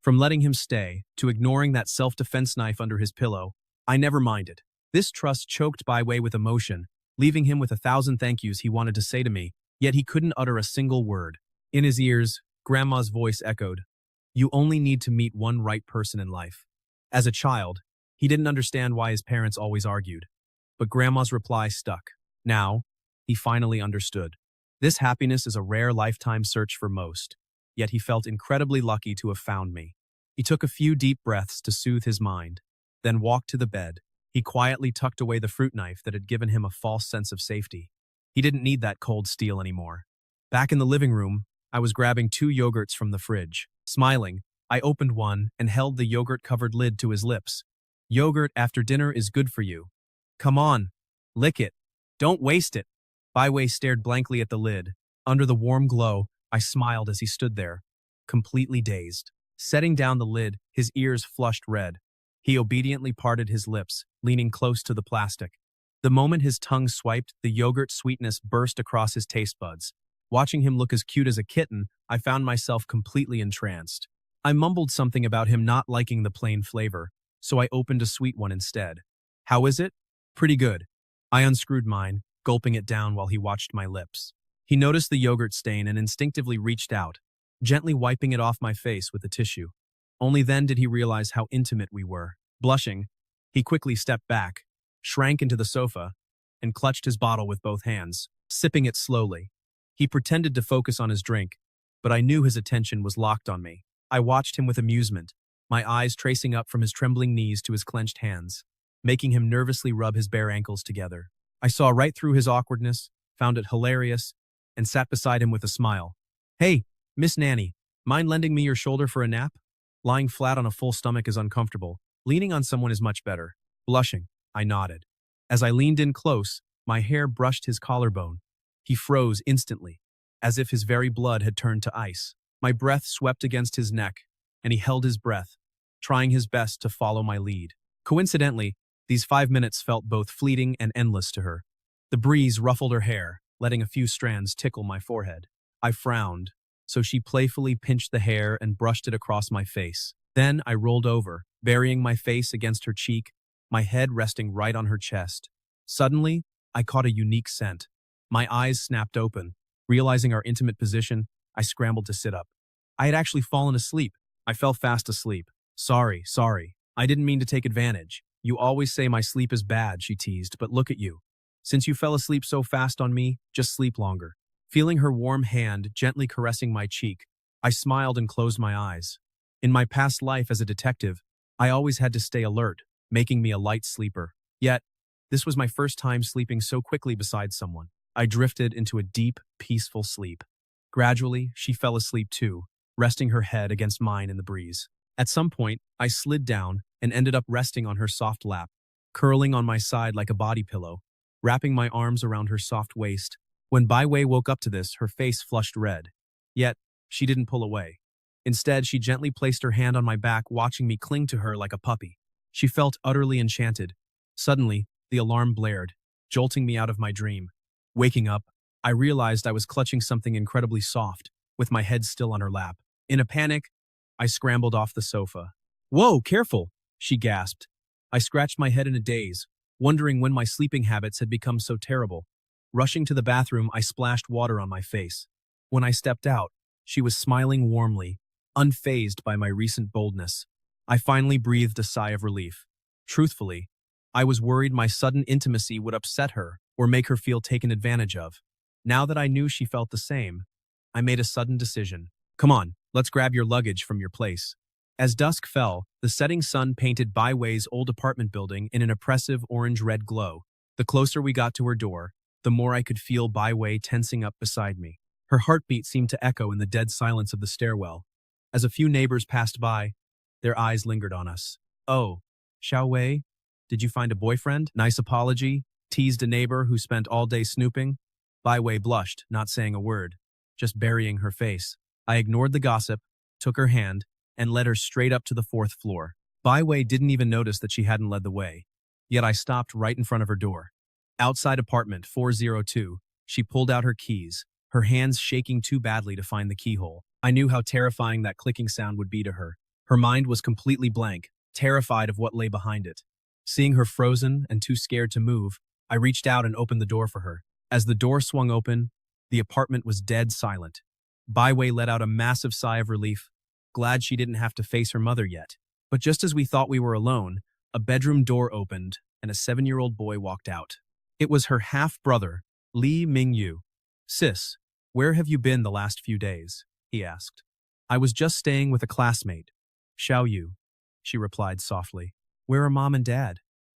From letting him stay, to ignoring that self-defense knife under his pillow, I never minded. This trust choked Baiwei with emotion, leaving him with 1,000 thank yous he wanted to say to me, yet he couldn't utter a single word. In his ears, Grandma's voice echoed, "You only need to meet one right person in life." As a child, he didn't understand why his parents always argued. But Grandma's reply stuck. Now, he finally understood. This happiness is a rare lifetime search for most, yet he felt incredibly lucky to have found me. He took a few deep breaths to soothe his mind, then walked to the bed. He quietly tucked away the fruit knife that had given him a false sense of safety. He didn't need that cold steel anymore. Back in the living room, I was grabbing 2 yogurts from the fridge. Smiling, I opened one and held the yogurt-covered lid to his lips. "Yogurt after dinner is good for you. Come on, lick it. Don't waste it." Baiwei stared blankly at the lid. Under the warm glow, I smiled as he stood there, completely dazed. Setting down the lid, his ears flushed red. He obediently parted his lips, leaning close to the plastic. The moment his tongue swiped, the yogurt sweetness burst across his taste buds. Watching him look as cute as a kitten, I found myself completely entranced. I mumbled something about him not liking the plain flavor, so I opened a sweet one instead. "How is it?" "Pretty good." I unscrewed mine, gulping it down while he watched my lips. He noticed the yogurt stain and instinctively reached out, gently wiping it off my face with a tissue. Only then did he realize how intimate we were. Blushing, he quickly stepped back, shrank into the sofa, and clutched his bottle with both hands, sipping it slowly. He pretended to focus on his drink, but I knew his attention was locked on me. I watched him with amusement, my eyes tracing up from his trembling knees to his clenched hands, making him nervously rub his bare ankles together. I saw right through his awkwardness, found it hilarious, and sat beside him with a smile. "Hey, Miss Nanny, mind lending me your shoulder for a nap?" Lying flat on a full stomach is uncomfortable. Leaning on someone is much better. Blushing, I nodded. As I leaned in close, my hair brushed his collarbone. He froze instantly, as if his very blood had turned to ice. My breath swept against his neck, and he held his breath, trying his best to follow my lead. Coincidentally, these 5 minutes felt both fleeting and endless to her. The breeze ruffled her hair, letting a few strands tickle my forehead. I frowned, so she playfully pinched the hair and brushed it across my face. Then I rolled over, burying my face against her cheek, my head resting right on her chest. Suddenly, I caught a unique scent. My eyes snapped open. Realizing our intimate position, I scrambled to sit up. I had actually fallen asleep. I fell fast asleep. Sorry. I didn't mean to take advantage. You always say my sleep is bad," she teased, "but look at you. Since you fell asleep so fast on me, just sleep longer." Feeling her warm hand gently caressing my cheek, I smiled and closed my eyes. In my past life as a detective, I always had to stay alert, making me a light sleeper. Yet, this was my first time sleeping so quickly beside someone. I drifted into a deep, peaceful sleep. Gradually, she fell asleep too, resting her head against mine in the breeze. At some point, I slid down and ended up resting on her soft lap, curling on my side like a body pillow, wrapping my arms around her soft waist. When Baiwei woke up to this, her face flushed red. Yet, she didn't pull away. Instead, she gently placed her hand on my back, watching me cling to her like a puppy. She felt utterly enchanted. Suddenly, the alarm blared, jolting me out of my dream. Waking up, I realized I was clutching something incredibly soft, with my head still on her lap. In a panic, I scrambled off the sofa. "Whoa, careful!" she gasped. I scratched my head in a daze, wondering when my sleeping habits had become so terrible. Rushing to the bathroom, I splashed water on my face. When I stepped out, she was smiling warmly, unfazed by my recent boldness. I finally breathed a sigh of relief. Truthfully, I was worried my sudden intimacy would upset her or make her feel taken advantage of. Now that I knew she felt the same, I made a sudden decision. "Come on, let's grab your luggage from your place." As dusk fell, the setting sun painted Baiwei's old apartment building in an oppressive orange-red glow. The closer we got to her door, the more I could feel Baiwei tensing up beside me. Her heartbeat seemed to echo in the dead silence of the stairwell. As a few neighbors passed by, their eyes lingered on us. "Oh, Xiaowei, did you find a boyfriend?" "Nice apology," teased a neighbor who spent all day snooping. Baiwei blushed, not saying a word, just burying her face. I ignored the gossip, took her hand, and led her straight up to the 4th floor. Baiwei didn't even notice that she hadn't led the way, yet I stopped right in front of her door. Outside apartment 402, she pulled out her keys, her hands shaking too badly to find the keyhole. I knew how terrifying that clicking sound would be to her. Her mind was completely blank, terrified of what lay behind it. Seeing her frozen and too scared to move, I reached out and opened the door for her. As the door swung open, the apartment was dead silent. Baiwei let out a massive sigh of relief, glad she didn't have to face her mother yet. But just as we thought we were alone, a bedroom door opened and a 7-year-old boy walked out. It was her half-brother, Li Mingyu. "Sis, where have you been the last few days?" he asked. "I was just staying with a classmate, Xiao Yu," she replied softly. "Where are mom and dad?"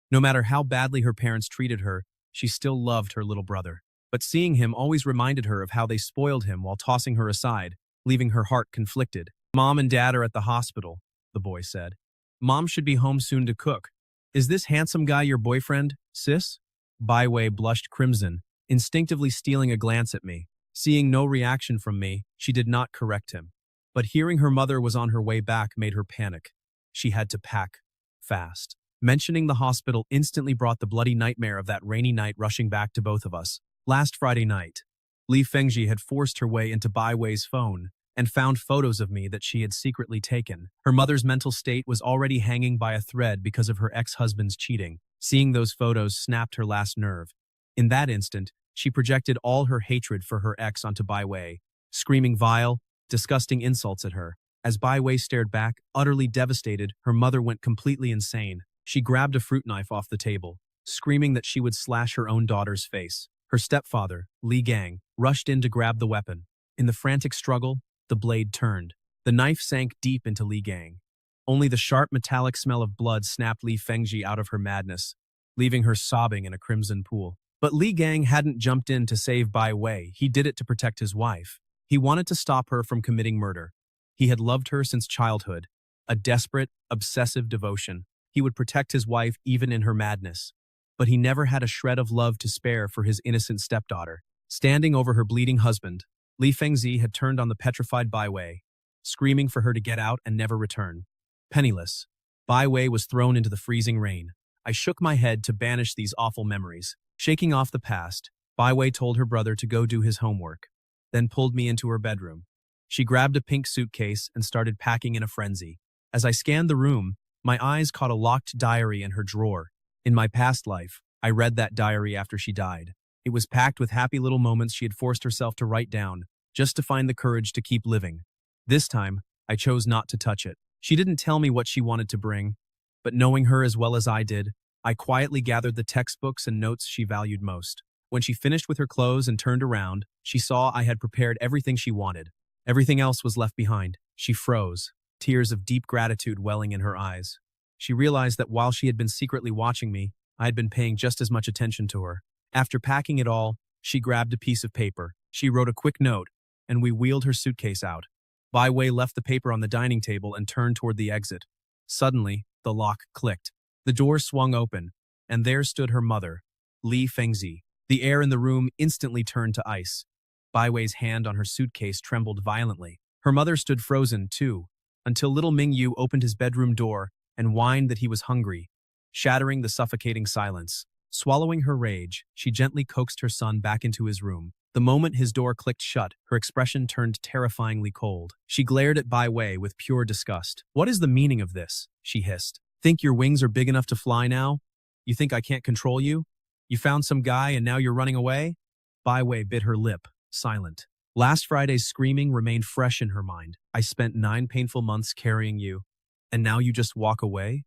No matter how badly her parents treated her, she still loved her little brother. But seeing him always reminded her of how they spoiled him while tossing her aside, leaving her heart conflicted. "Mom and dad are at the hospital," the boy said. "Mom should be home soon to cook. Is this handsome guy your boyfriend, sis?" Baiwei blushed crimson, instinctively stealing a glance at me. Seeing no reaction from me, she did not correct him. But hearing her mother was on her way back made her panic. She had to pack fast. Mentioning the hospital instantly brought the bloody nightmare of that rainy night rushing back to both of us. Last Friday night, Li Fengji had forced her way into Baiwei's phone and found photos of me that she had secretly taken. Her mother's mental state was already hanging by a thread because of her ex-husband's cheating. Seeing those photos snapped her last nerve. In that instant, she projected all her hatred for her ex onto Baiwei, screaming vile, disgusting insults at her. As Baiwei stared back, utterly devastated, her mother went completely insane. She grabbed a fruit knife off the table, screaming that she would slash her own daughter's face. Her stepfather, Li Gang, rushed in to grab the weapon. In the frantic struggle, the blade turned. The knife sank deep into Li Gang. Only the sharp metallic smell of blood snapped Li Fengji out of her madness, leaving her sobbing in a crimson pool. But Li Gang hadn't jumped in to save Bai Wei. He did it to protect his wife. He wanted to stop her from committing murder. He had loved her since childhood, a desperate, obsessive devotion. He would protect his wife even in her madness. But he never had a shred of love to spare for his innocent stepdaughter. Standing over her bleeding husband, Li Fengzi had turned on the petrified Bai Wei, screaming for her to get out and never return. Penniless, Bai Wei was thrown into the freezing rain. I shook my head to banish these awful memories. Shaking off the past, Bai Wei told her brother to go do his homework, then pulled me into her bedroom. She grabbed a pink suitcase and started packing in a frenzy. As I scanned the room, my eyes caught a locked diary in her drawer. In my past life, I read that diary after she died. It was packed with happy little moments she had forced herself to write down, just to find the courage to keep living. This time, I chose not to touch it. She didn't tell me what she wanted to bring, but knowing her as well as I did, I quietly gathered the textbooks and notes she valued most. When she finished with her clothes and turned around, she saw I had prepared everything she wanted. Everything else was left behind. She froze, tears of deep gratitude welling in her eyes. She realized that while she had been secretly watching me, I had been paying just as much attention to her. After packing it all, she grabbed a piece of paper. She wrote a quick note, and we wheeled her suitcase out. Bai Wei left the paper on the dining table and turned toward the exit. Suddenly, the lock clicked. The door swung open, and there stood her mother, Li Fengzi. The air in the room instantly turned to ice. Bai Wei's hand on her suitcase trembled violently. Her mother stood frozen, too, until little Mingyu opened his bedroom door and whined that he was hungry, shattering the suffocating silence. Swallowing her rage, she gently coaxed her son back into his room. The moment his door clicked shut, her expression turned terrifyingly cold. She glared at Bai Wei with pure disgust. "What is the meaning of this?" she hissed. "Think your wings are big enough to fly now? You think I can't control you? You found some guy and now you're running away?" Bai Wei bit her lip, silent. Last Friday's screaming remained fresh in her mind. "I spent 9 painful months carrying you, and now you just walk away?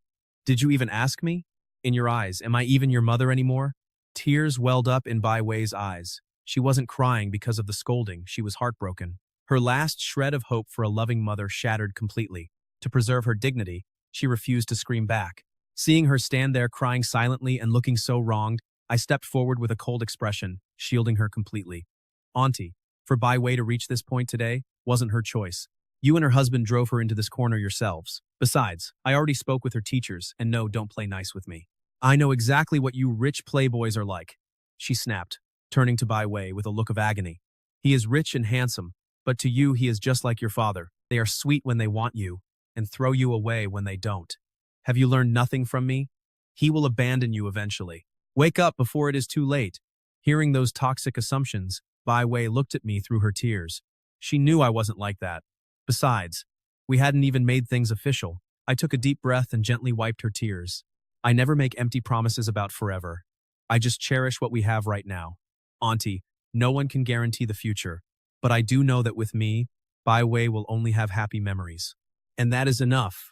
Did you even ask me? In your eyes, am I even your mother anymore?" Tears welled up in Bai Wei's eyes. She wasn't crying because of the scolding, she was heartbroken. Her last shred of hope for a loving mother shattered completely. To preserve her dignity, she refused to scream back. Seeing her stand there crying silently and looking so wronged, I stepped forward with a cold expression, shielding her completely. "Auntie, for Bai Wei to reach this point today wasn't her choice. You and her husband drove her into this corner yourselves. Besides, I already spoke with her teachers, and no, don't play nice with me. I know exactly what you rich playboys are like," she snapped, turning to Bai Wei with a look of agony. "He is rich and handsome, but to you he is just like your father. They are sweet when they want you, and throw you away when they don't. Have you learned nothing from me? He will abandon you eventually. Wake up before it is too late." Hearing those toxic assumptions, Bai Wei looked at me through her tears. She knew I wasn't like that. Besides, We hadn't even made things official. I took a deep breath and gently wiped her tears. I never make empty promises about forever. I just cherish what we have right now. Auntie, no one can guarantee the future, but I do know that with me, Byway will only have happy memories. And that is enough.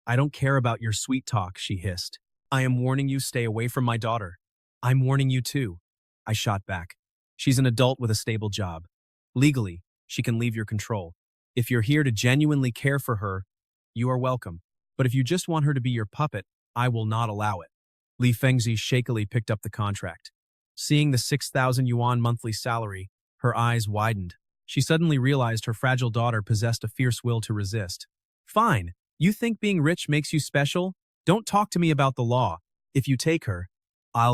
I don't care about your sweet talk, she hissed. I am warning you, stay away from my daughter. I'm warning you too. I shot back. She's an adult with a stable job. Legally, she can leave your control. If you're here to genuinely care for her, you are welcome. But if you just want her to be your puppet, I will not allow it. Li Fengzi shakily picked up the contract. Seeing the 6,000 yuan monthly salary, her eyes widened. She suddenly realized her fragile daughter possessed a fierce will to resist. Fine, you think being rich makes you special? Don't talk to me about the law. If you take her,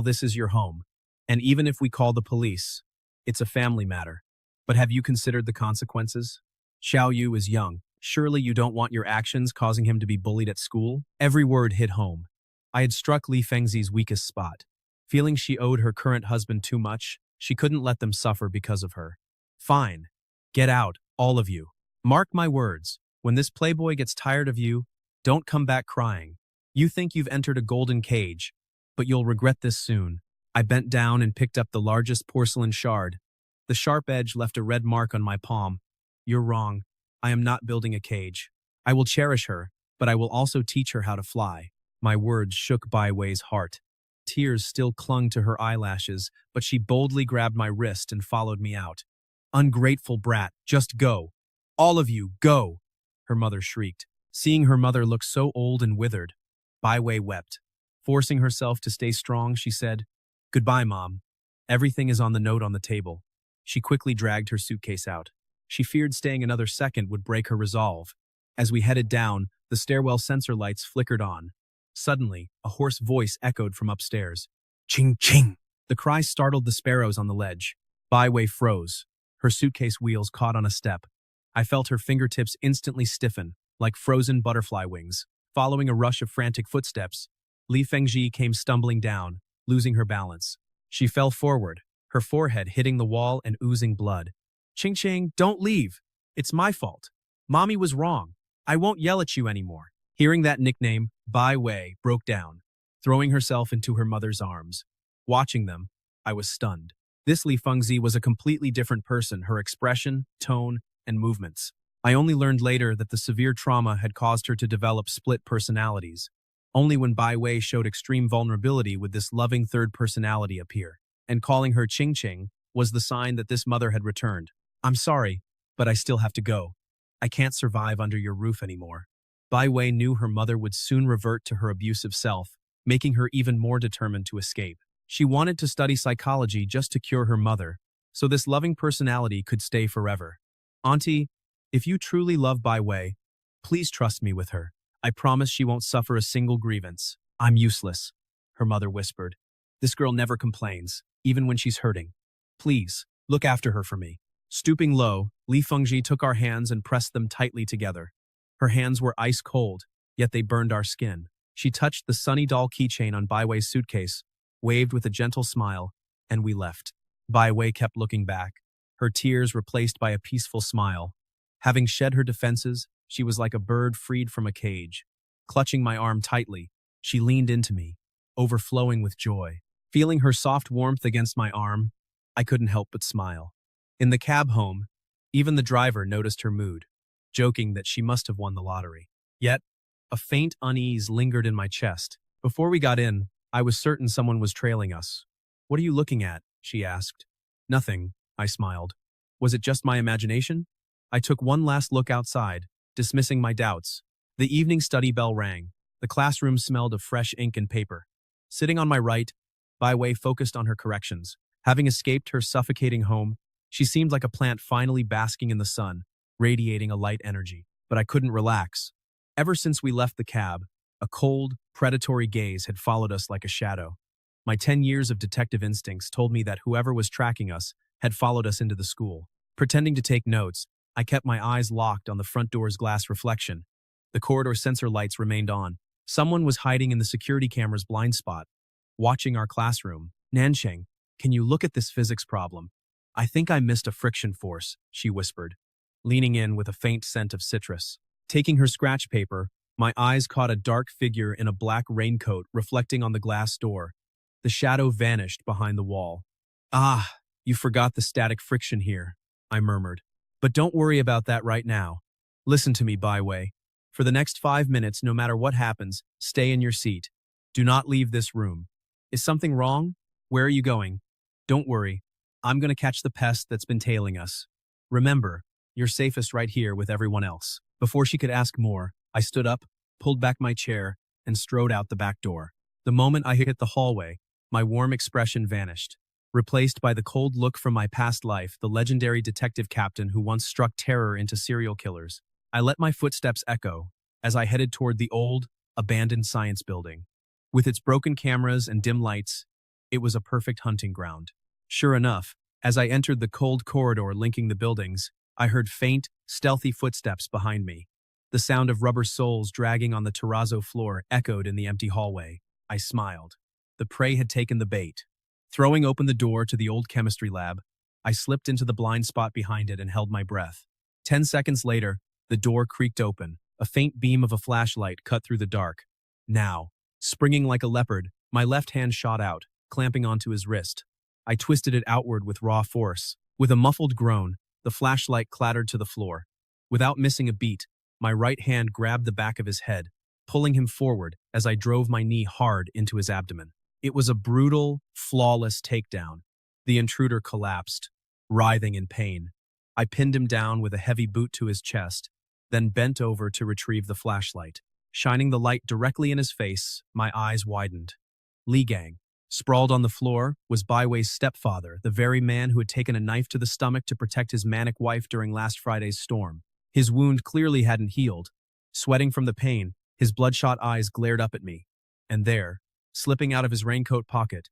this is your home. And even if we call the police, it's a family matter. But have you considered the consequences? Xiao Yu is young. Surely you don't want your actions causing him to be bullied at school? Every word hit home. I had struck Li Fengzi's weakest spot. Feeling she owed her current husband too much, she couldn't let them suffer because of her. Fine. Get out, all of you. Mark my words. When this playboy gets tired of you, don't come back crying. You think you've entered a golden cage, but you'll regret this soon. I bent down and picked up the largest porcelain shard. The sharp edge left a red mark on my palm. You're wrong. I am not building a cage. I will cherish her, but I will also teach her how to fly. My words shook Baiwei's heart. Tears still clung to her eyelashes, but she boldly grabbed my wrist and followed me out. Ungrateful brat, just go. All of you, go, her mother shrieked. Seeing her mother look so old and withered, Baiwei wept. Forcing herself to stay strong, she said, Goodbye, Mom. Everything is on the note on the table. She quickly dragged her suitcase out. She feared staying another second would break her resolve. As we headed down, the stairwell sensor lights flickered on. Suddenly, a hoarse voice echoed from upstairs. Ching ching! The cry startled the sparrows on the ledge. Baiwei froze. Her suitcase wheels caught on a step. I felt her fingertips instantly stiffen, like frozen butterfly wings. Following a rush of frantic footsteps, Li Fengji came stumbling down, losing her balance. She fell forward, her forehead hitting the wall and oozing blood. Ching Ching, don't leave. It's my fault. Mommy was wrong. I won't yell at you anymore. Hearing that nickname, Bai Wei broke down, throwing herself into her mother's arms. Watching them, I was stunned. This Li Fengzi was a completely different person, her expression, tone, and movements. I only learned later that the severe trauma had caused her to develop split personalities. Only when Bai Wei showed extreme vulnerability would this loving third personality appear. And calling her Ching Ching was the sign that this mother had returned. I'm sorry, but I still have to go. I can't survive under your roof anymore. Bai Wei knew her mother would soon revert to her abusive self, making her even more determined to escape. She wanted to study psychology just to cure her mother, so this loving personality could stay forever. Auntie, if you truly love Bai Wei, please trust me with her. I promise she won't suffer a single grievance. I'm useless, her mother whispered. This girl never complains, even when she's hurting. Please, look after her for me. Stooping low, Li Fengji took our hands and pressed them tightly together. Her hands were ice cold, yet they burned our skin. She touched the Sunny Doll keychain on Bai Wei's suitcase, waved with a gentle smile, and we left. Bai Wei kept looking back, her tears replaced by a peaceful smile. Having shed her defenses, she was like a bird freed from a cage. Clutching my arm tightly, she leaned into me, overflowing with joy. Feeling her soft warmth against my arm, I couldn't help but smile. In the cab home, even the driver noticed her mood, joking that she must have won the lottery. Yet, a faint unease lingered in my chest. Before we got in, I was certain someone was trailing us. What are you looking at? She asked. Nothing, I smiled. Was it just my imagination? I took one last look outside, dismissing my doubts. The evening study bell rang. The classroom smelled of fresh ink and paper. Sitting on my right, Bai Wei focused on her corrections. Having escaped her suffocating home, she seemed like a plant finally basking in the sun, radiating a light energy. But I couldn't relax. Ever since we left the cab, a cold, predatory gaze had followed us like a shadow. My 10 years of detective instincts told me that whoever was tracking us had followed us into the school. Pretending to take notes, I kept my eyes locked on the front door's glass reflection. The corridor sensor lights remained on. Someone was hiding in the security camera's blind spot, watching our classroom. Nansheng, can you look at this physics problem? I think I missed a friction force, she whispered, leaning in with a faint scent of citrus. Taking her scratch paper, my eyes caught a dark figure in a black raincoat reflecting on the glass door. The shadow vanished behind the wall. "Ah, you forgot the static friction here," I murmured. "But don't worry about that right now. Listen to me, Byway. For the next 5 minutes, no matter what happens, stay in your seat. Do not leave this room. Is something wrong? Where are you going? Don't worry. I'm going to catch the pest that's been tailing us. Remember, you're safest right here with everyone else." Before she could ask more, I stood up, pulled back my chair, and strode out the back door. The moment I hit the hallway, my warm expression vanished, replaced by the cold look from my past life, the legendary detective captain who once struck terror into serial killers. I let my footsteps echo as I headed toward the old, abandoned science building. With its broken cameras and dim lights, it was a perfect hunting ground. Sure enough, as I entered the cold corridor linking the buildings, I heard faint, stealthy footsteps behind me. The sound of rubber soles dragging on the terrazzo floor echoed in the empty hallway. I smiled. The prey had taken the bait. Throwing open the door to the old chemistry lab, I slipped into the blind spot behind it and held my breath. 10 seconds later, the door creaked open. A faint beam of a flashlight cut through the dark. Now, springing like a leopard, my left hand shot out, clamping onto his wrist. I twisted it outward with raw force. With a muffled groan, the flashlight clattered to the floor. Without missing a beat, my right hand grabbed the back of his head, pulling him forward as I drove my knee hard into his abdomen. It was a brutal, flawless takedown. The intruder collapsed, writhing in pain. I pinned him down with a heavy boot to his chest, then bent over to retrieve the flashlight. Shining the light directly in his face, my eyes widened. Li Gang, sprawled on the floor, was Baiwei's stepfather, the very man who had taken a knife to the stomach to protect his manic wife during last Friday's storm. His wound clearly hadn't healed. Sweating from the pain, his bloodshot eyes glared up at me. And there, slipping out of his raincoat pocket,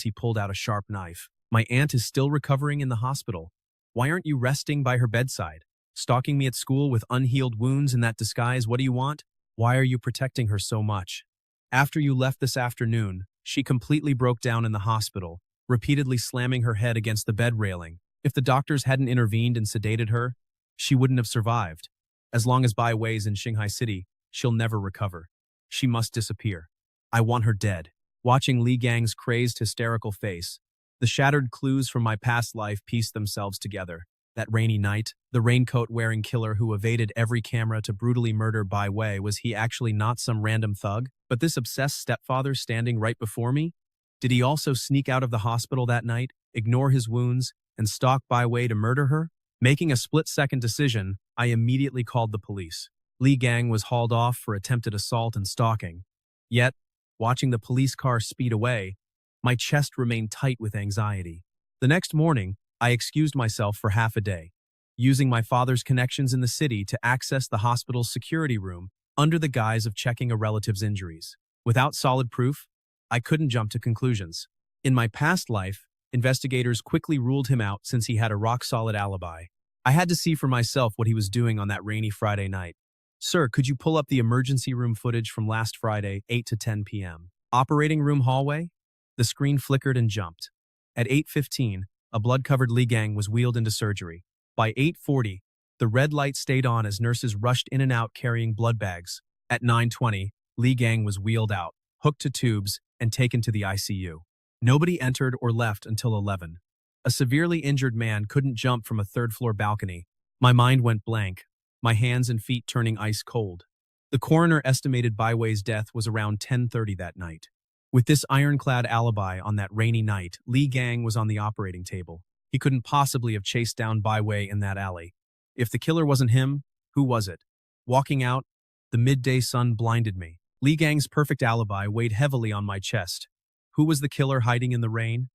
he pulled out a sharp knife. "My aunt is still recovering in the hospital. Why aren't you resting by her bedside? Stalking me at school with unhealed wounds in that disguise, what do you want? Why are you protecting her so much? After you left this afternoon, she completely broke down in the hospital, repeatedly slamming her head against the bed railing. If the doctors hadn't intervened and sedated her, she wouldn't have survived. As long as Bai Wei's in Shanghai City, she'll never recover. She must disappear. I want her dead." Watching Li Gang's crazed, hysterical face, the shattered clues from my past life pieced themselves together. That rainy night, the raincoat-wearing killer who evaded every camera to brutally murder Bai Wei, was he actually not some random thug, but this obsessed stepfather standing right before me? Did he also sneak out of the hospital that night, ignore his wounds, and stalk Bai Wei to murder her? Making a split-second decision, I immediately called the police. Li Gang was hauled off for attempted assault and stalking. Yet, watching the police car speed away, my chest remained tight with anxiety. The next morning, I excused myself for half a day, using my father's connections in the city to access the hospital's security room under the guise of checking a relative's injuries. Without solid proof, I couldn't jump to conclusions. In my past life, investigators quickly ruled him out since he had a rock-solid alibi. I had to see for myself what he was doing on that rainy Friday night. "Sir, could you pull up the emergency room footage from last Friday, 8 to 10 p.m. Operating room hallway?" The screen flickered and jumped. At 8:15, a blood-covered Li Gang was wheeled into surgery. By 8:40, the red light stayed on as nurses rushed in and out carrying blood bags. At 9:20, Li Gang was wheeled out, hooked to tubes, and taken to the ICU. Nobody entered or left until 11. A severely injured man couldn't jump from a third-floor balcony. My mind went blank, my hands and feet turning ice cold. The coroner estimated Bai Wei's death was around 10:30 that night. With this ironclad alibi on that rainy night, Li Gang was on the operating table. He couldn't possibly have chased down Bai Wei in that alley. If the killer wasn't him, who was it? Walking out, the midday sun blinded me. Li Gang's perfect alibi weighed heavily on my chest. Who was the killer hiding in the rain?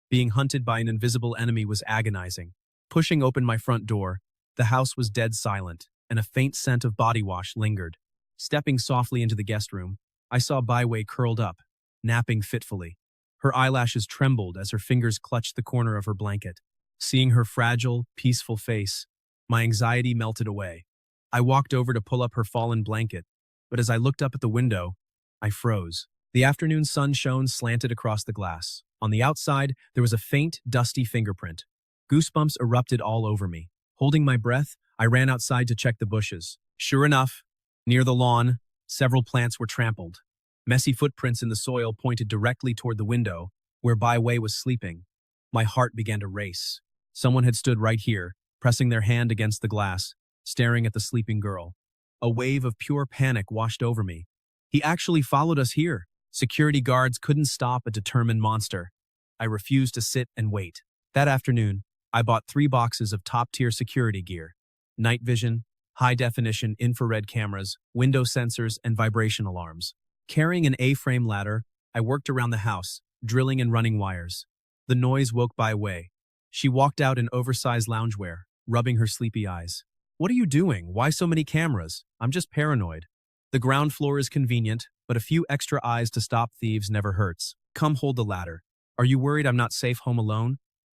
Being hunted by an invisible enemy was agonizing. Pushing open my front door, the house was dead silent, and a faint scent of body wash lingered. Stepping softly into the guest room, I saw Bai Wei curled up, napping fitfully. Her eyelashes trembled as her fingers clutched the corner of her blanket. Seeing her fragile, peaceful face, my anxiety melted away. I walked over to pull up her fallen blanket, but as I looked up at the window, I froze. The afternoon sun shone slanted across the glass. On the outside, there was a faint, dusty fingerprint. Goosebumps erupted all over me. Holding my breath, I ran outside to check the bushes. Sure enough, Near the lawn, several plants were trampled. Messy footprints in the soil pointed directly toward the window, where Bai Wei was sleeping. My heart began to race. Someone had stood right here, pressing their hand against the glass, staring at the sleeping girl. A wave of pure panic washed over me. He actually followed us here. Security guards couldn't stop a determined monster. I refused to sit and wait. That afternoon, I bought 3 boxes of top-tier security gear: night vision, high-definition infrared cameras, window sensors, and vibration alarms. Carrying an A-frame ladder, I worked around the house, drilling and running wires. The noise woke Bai Wei. She walked out in oversized loungewear, rubbing her sleepy eyes. "What are you doing? Why so many cameras? I'm just paranoid." "The ground floor is convenient, but a few extra eyes to stop thieves never hurts. Come hold the ladder. Are you worried I'm not safe home alone?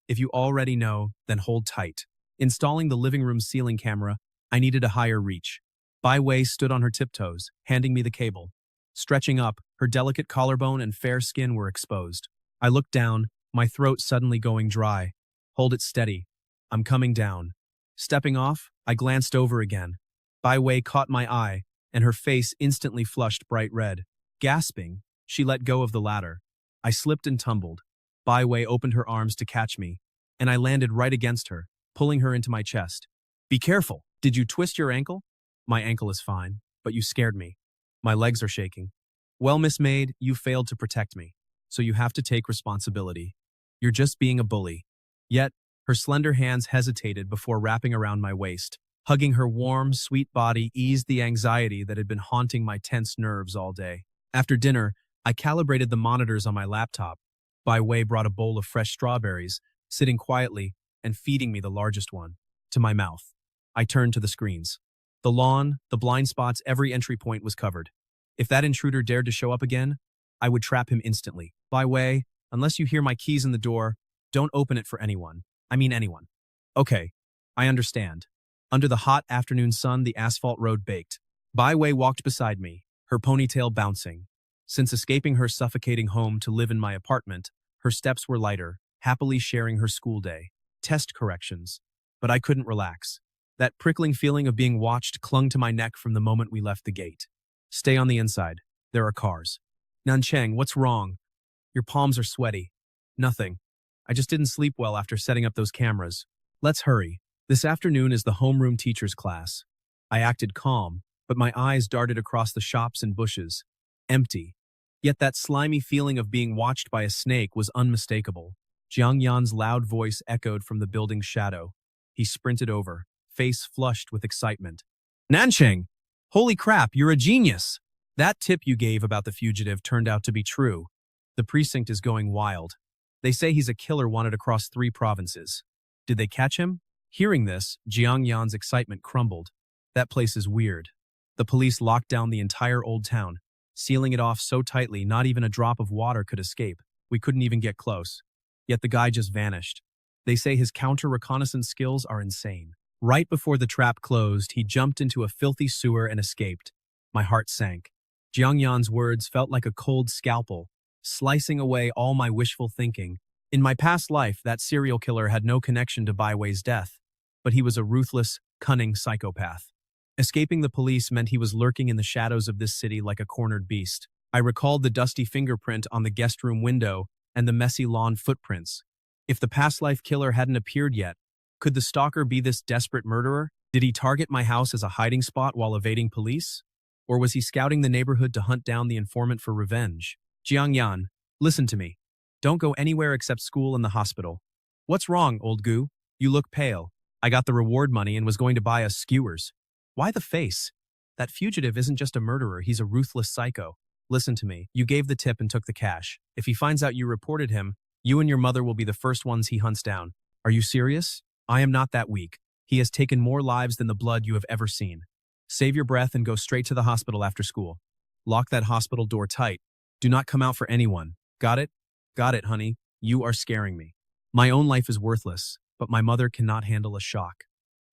If you already know, then hold tight." Installing the living room ceiling camera, I needed a higher reach. Bai Wei stood on her tiptoes, handing me the cable. Stretching up, her delicate collarbone and fair skin were exposed. I looked down, my throat suddenly going dry. "Hold it steady. I'm coming down." Stepping off, I glanced over again. Bai Wei caught my eye, and her face instantly flushed bright red. Gasping, she let go of the ladder. I slipped and tumbled. Bai Wei opened her arms to catch me, and I landed right against her, pulling her into my chest. "Be careful. Did you twist your ankle?" "My ankle is fine, but you scared me. My legs are shaking." "Well, Miss Maid, you failed to protect me, so you have to take responsibility. You're just being a bully." Yet, her slender hands hesitated before wrapping around my waist. Hugging her warm, sweet body eased the anxiety that had been haunting my tense nerves all day. After dinner, I calibrated the monitors on my laptop. Bai Wei brought a bowl of fresh strawberries, sitting quietly and feeding me the largest one, to my mouth. I turned to the screens. The lawn, the blind spots, every entry point was covered. If that intruder dared to show up again, I would trap him instantly. "Bai Wei, unless you hear my keys in the door, don't open it for anyone. I mean anyone." "Okay, I understand." Under the hot afternoon sun, the asphalt road baked. Bai Wei walked beside me, her ponytail bouncing. Since escaping her suffocating home to live in my apartment, her steps were lighter, happily sharing her school day. Test corrections. But I couldn't relax. That prickling feeling of being watched clung to my neck from the moment we left the gate. "Stay on the inside. There are cars." "Nancheng, what's wrong? Your palms are sweaty." "Nothing. I just didn't sleep well after setting up those cameras." "Let's hurry. This afternoon is the homeroom teacher's class." I acted calm, but my eyes darted across the shops and bushes. Empty. Yet that slimy feeling of being watched by a snake was unmistakable. Jiang Yan's loud voice echoed from the building's shadow. He sprinted over, face flushed with excitement. "Nancheng! Holy crap, you're a genius! That tip you gave about the fugitive turned out to be true. The precinct is going wild. They say he's a killer wanted across 3 provinces. Did they catch him?" Hearing this, Jiang Yan's excitement crumbled. "That place is weird. The police locked down the entire old town, sealing it off so tightly not even a drop of water could escape. We couldn't even get close. Yet the guy just vanished. They say his counter-reconnaissance skills are insane. Right before the trap closed, he jumped into a filthy sewer and escaped." My heart sank. Jiang Yan's words felt like a cold scalpel, slicing away all my wishful thinking. In my past life, that serial killer had no connection to Bai Wei's death, but he was a ruthless, cunning psychopath. Escaping the police meant he was lurking in the shadows of this city like a cornered beast. I recalled the dusty fingerprint on the guest room window and the messy lawn footprints. If the past life killer hadn't appeared yet, could the stalker be this desperate murderer? Did he target my house as a hiding spot while evading police? Or was he scouting the neighborhood to hunt down the informant for revenge? "Jiang Yan, listen to me. Don't go anywhere except school and the hospital." "What's wrong, old goo? You look pale." "I got the reward money and was going to buy us skewers." "Why the face? That fugitive isn't just a murderer, he's a ruthless psycho." "Listen to me. You gave the tip and took the cash. If he finds out you reported him, you and your mother will be the first ones he hunts down." "Are you serious?" "I am not that weak. He has taken more lives than the blood you have ever seen. Save your breath and go straight to the hospital after school. Lock that hospital door tight. Do not come out for anyone. Got it?" "Got it, honey. You are scaring me. My own life is worthless, but my mother cannot handle a shock."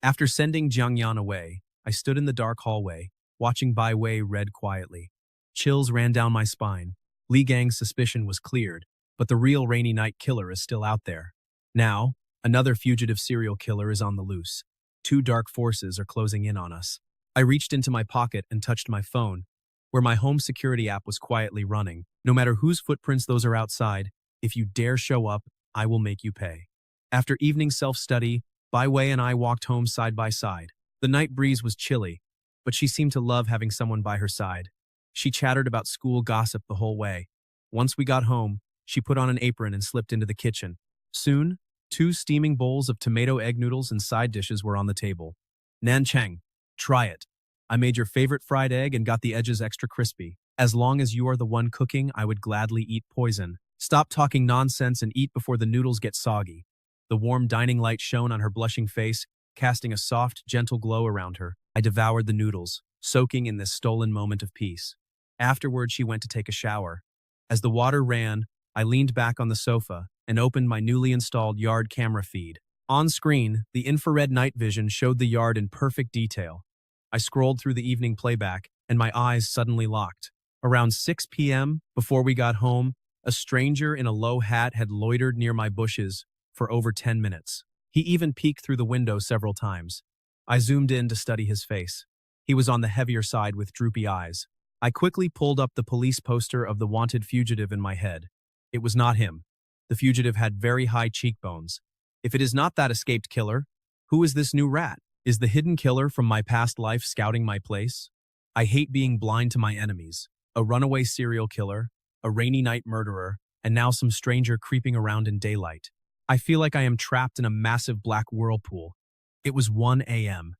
After sending Jiang Yan away, I stood in the dark hallway, watching Bai Wei read quietly. Chills ran down my spine. Li Gang's suspicion was cleared, but the real rainy night killer is still out there. Now, another fugitive serial killer is on the loose. 2 dark forces are closing in on us. I reached into my pocket and touched my phone, where my home security app was quietly running. No matter whose footprints those are outside, if you dare show up, I will make you pay. After evening self-study, Baiwei and I walked home side by side. The night breeze was chilly, but she seemed to love having someone by her side. She chattered about school gossip the whole way. Once we got home, she put on an apron and slipped into the kitchen. Soon, 2 steaming bowls of tomato egg noodles and side dishes were on the table. Nancheng, try it. I made your favorite fried egg and got the edges extra crispy. As long as you are the one cooking, I would gladly eat poison. Stop talking nonsense and eat before the noodles get soggy. The warm dining light shone on her blushing face, casting a soft, gentle glow around her. I devoured the noodles, soaking in this stolen moment of peace. Afterward, she went to take a shower. As the water ran, I leaned back on the sofa and opened my newly installed yard camera feed. On screen, the infrared night vision showed the yard in perfect detail. I scrolled through the evening playback, and my eyes suddenly locked. Around 6 p.m., before we got home, a stranger in a low hat had loitered near my bushes for over 10 minutes. He even peeked through the window several times. I zoomed in to study his face. He was on the heavier side with droopy eyes. I quickly pulled up the police poster of the wanted fugitive in my head. It was not him. The fugitive had very high cheekbones. If it is not that escaped killer, who is this new rat? Is the hidden killer from my past life scouting my place? I hate being blind to my enemies. A runaway serial killer, a rainy night murderer, and now some stranger creeping around in daylight. I feel like I am trapped in a massive black whirlpool. It was 1 a.m.,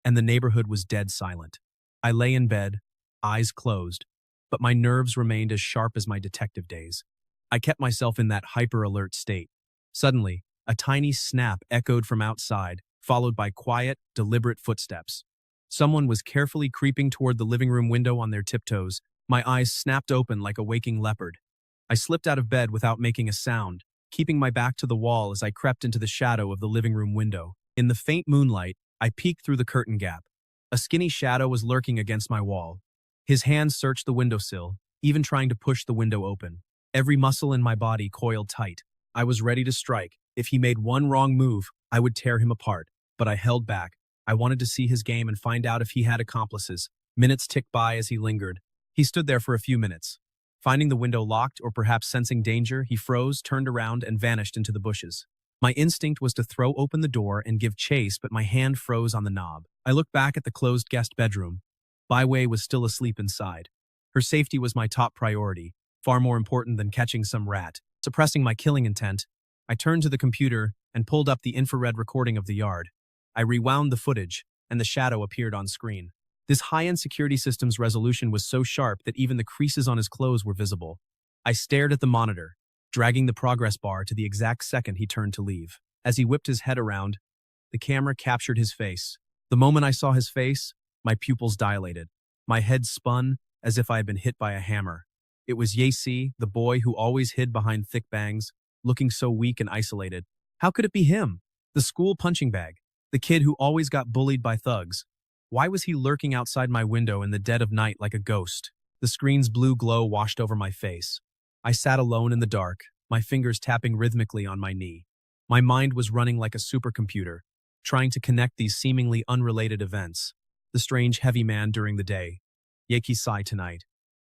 and the neighborhood was dead silent. I lay in bed, eyes closed, but my nerves remained as sharp as my detective days. I kept myself in that hyper-alert state. Suddenly, a tiny snap echoed from outside, followed by quiet, deliberate footsteps. Someone was carefully creeping toward the living room window on their tiptoes. My eyes snapped open like a waking leopard. I slipped out of bed without making a sound, keeping my back to the wall as I crept into the shadow of the living room window. In the faint moonlight, I peeked through the curtain gap. A skinny shadow was lurking against my wall. His hands searched the windowsill, even trying to push the window open. Every muscle in my body coiled tight. I was ready to strike. If he made one wrong move, I would tear him apart. But I held back. I wanted to see his game and find out if he had accomplices. Minutes ticked by as he lingered. He stood there for a few minutes. Finding the window locked or perhaps sensing danger, he froze, turned around, and vanished into the bushes. My instinct was to throw open the door and give chase, but my hand froze on the knob. I looked back at the closed guest bedroom. Baiwei was still asleep inside. Her safety was my top priority, far more important than catching some rat. Suppressing my killing intent, I turned to the computer and pulled up the infrared recording of the yard. I rewound the footage, and the shadow appeared on screen. This high-end security system's resolution was so sharp that even the creases on his clothes were visible. I stared at the monitor, dragging the progress bar to the exact second he turned to leave. As he whipped his head around, the camera captured his face. The moment I saw his face, my pupils dilated. My head spun as if I had been hit by a hammer. It was Yacy, the boy who always hid behind thick bangs, looking so weak and isolated. How could it be him? The school punching bag. The kid who always got bullied by thugs. Why was he lurking outside my window in the dead of night like a ghost? The screen's blue glow washed over my face. I sat alone in the dark, my fingers tapping rhythmically on my knee. My mind was running like a supercomputer, trying to connect these seemingly unrelated events. The strange heavy man during the day, Yacy tonight,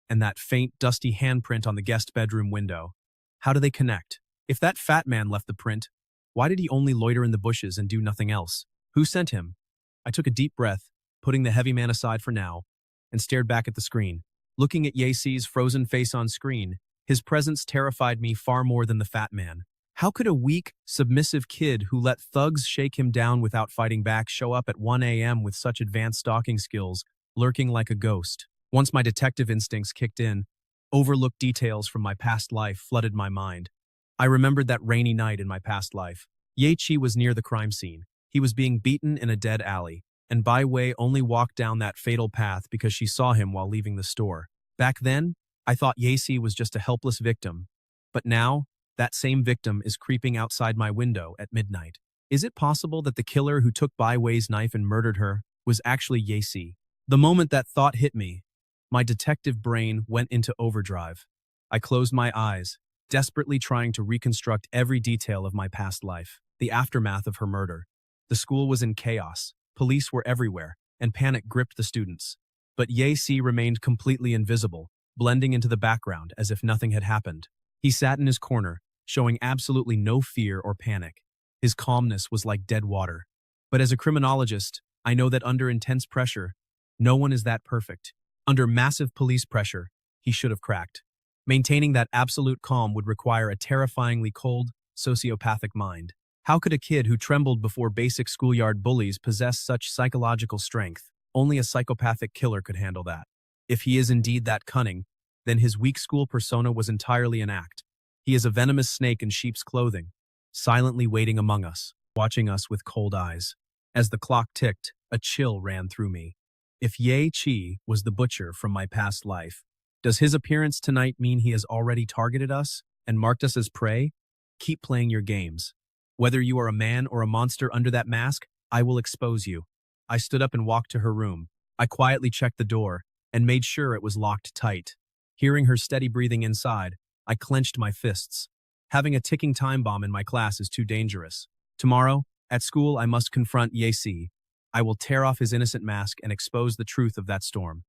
and that faint, dusty handprint on the guest bedroom window. How do they connect? If that fat man left the print, why did he only loiter in the bushes and do nothing else? Who sent him? I took a deep breath, putting the heavy man aside for now, and stared back at the screen. Looking at Yacy's frozen face on screen, his presence terrified me far more than the fat man. How could a weak, submissive kid who let thugs shake him down without fighting back show up at 1 a.m. with such advanced stalking skills, lurking like a ghost? Once my detective instincts kicked in, overlooked details from my past life flooded my mind. I remembered that rainy night in my past life. Yacy was near the crime scene. He was being beaten in a dead alley, and Baiwei only walked down that fatal path because she saw him while leaving the store. Back then, I thought Yacy was just a helpless victim. But now, that same victim is creeping outside my window at midnight. Is it possible that the killer who took Baiwei's knife and murdered her was actually Yacy? The moment that thought hit me, my detective brain went into overdrive. I closed my eyes, desperately trying to reconstruct every detail of my past life, the aftermath of her murder. The school was in chaos. Police were everywhere, and panic gripped the students. But Ye Si remained completely invisible, blending into the background as if nothing had happened. He sat in his corner, showing absolutely no fear or panic. His calmness was like dead water. But as a criminologist, I know that under intense pressure, no one is that perfect. Under massive police pressure, he should have cracked. Maintaining that absolute calm would require a terrifyingly cold, sociopathic mind. How could a kid who trembled before basic schoolyard bullies possess such psychological strength? Only a psychopathic killer could handle that. If he is indeed that cunning, then his weak school persona was entirely an act. He is a venomous snake in sheep's clothing, silently waiting among us, watching us with cold eyes. As the clock ticked, a chill ran through me. If Ye Chi was the butcher from my past life, does his appearance tonight mean he has already targeted us and marked us as prey? Keep playing your games. Whether you are a man or a monster under that mask, I will expose you. I stood up and walked to her room. I quietly checked the door and made sure it was locked tight. Hearing her steady breathing inside, I clenched my fists. Having a ticking time bomb in my class is too dangerous. Tomorrow, at school, I must confront Ye Si. I will tear off his innocent mask and expose the truth of that storm.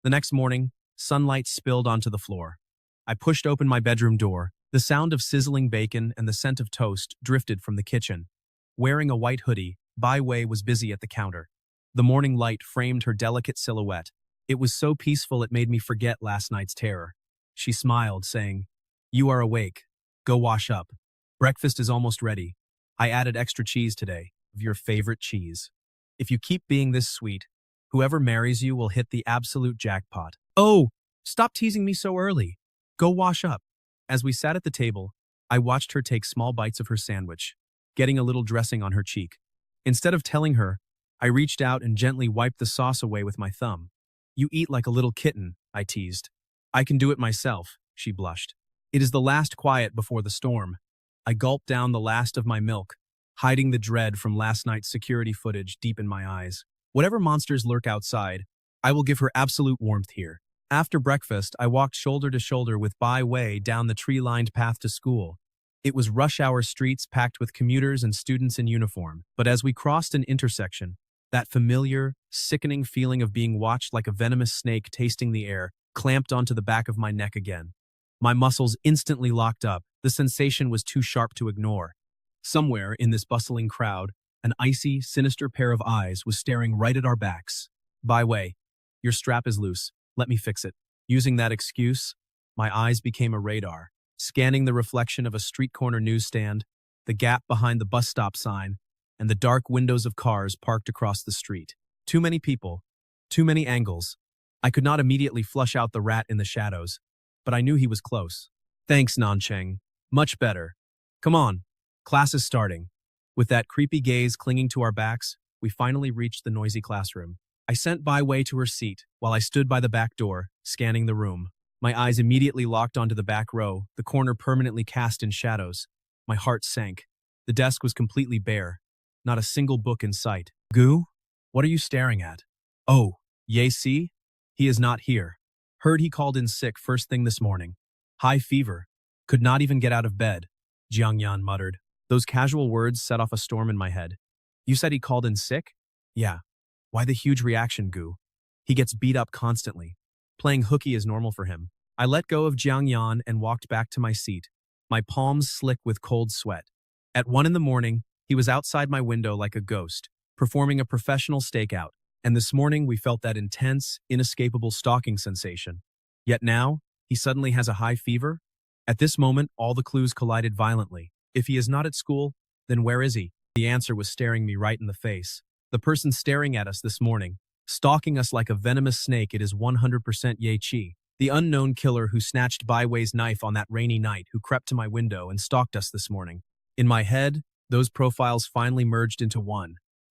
The next morning, sunlight spilled onto the floor. I pushed open my bedroom door. The sound of sizzling bacon and the scent of toast drifted from the kitchen. Wearing a white hoodie, Bai Wei was busy at the counter. The morning light framed her delicate silhouette. It was so peaceful it made me forget last night's terror. She smiled, saying, "You are awake. Go wash up. Breakfast is almost ready. I added extra cheese today, of your favorite cheese. If you keep being this sweet, whoever marries you will hit the absolute jackpot." "Oh, stop teasing me so early. Go wash up." As we sat at the table, I watched her take small bites of her sandwich, getting a little dressing on her cheek. Instead of telling her, I reached out and gently wiped the sauce away with my thumb. "You eat like a little kitten," I teased. "I can do it myself," she blushed. "It is the last quiet before the storm." I gulped down the last of my milk, hiding the dread from last night's security footage deep in my eyes. Whatever monsters lurk outside, I will give her absolute warmth here. After breakfast, I walked shoulder to shoulder with Bai Wei down the tree-lined path to school. It was rush-hour streets packed with commuters and students in uniform, but as we crossed an intersection, that familiar, sickening feeling of being watched like a venomous snake tasting the air clamped onto the back of my neck again. My muscles instantly locked up. The sensation was too sharp to ignore. Somewhere in this bustling crowd, an icy, sinister pair of eyes was staring right at our backs. "Bai Wei, your strap is loose. Let me fix it." Using that excuse, my eyes became a radar, scanning the reflection of a street corner newsstand, the gap behind the bus stop sign, and the dark windows of cars parked across the street. Too many people, too many angles. I could not immediately flush out the rat in the shadows, but I knew he was close. "Thanks, Nancheng. Much better. Come on, class is starting." With that creepy gaze clinging to our backs, we finally reached the noisy classroom. I sent Bai Wei to her seat while I stood by the back door, scanning the room. My eyes immediately locked onto the back row, the corner permanently cast in shadows. My heart sank. The desk was completely bare. Not a single book in sight. "Gu? What are you staring at?" "Oh, Ye Si? He is not here. Heard he called in sick first thing this morning. High fever. Could not even get out of bed," Jiang Yan muttered. Those casual words set off a storm in my head. "You said he called in sick?" "Yeah. Why the huge reaction, Gu? He gets beat up constantly. Playing hooky is normal for him." I let go of Jiang Yan and walked back to my seat, my palms slick with cold sweat. At 1 in the morning, he was outside my window like a ghost, performing a professional stakeout, and this morning we felt that intense, inescapable stalking sensation. Yet now, he suddenly has a high fever? At this moment, all the clues collided violently. If he is not at school, then where is he? The answer was staring me right in the face. The person staring at us this morning, stalking us like a venomous snake, it is 100% Ye Chi, the unknown killer who snatched Bai Wei's knife on that rainy night, who crept to my window and stalked us this morning. In my head, those profiles finally merged into one.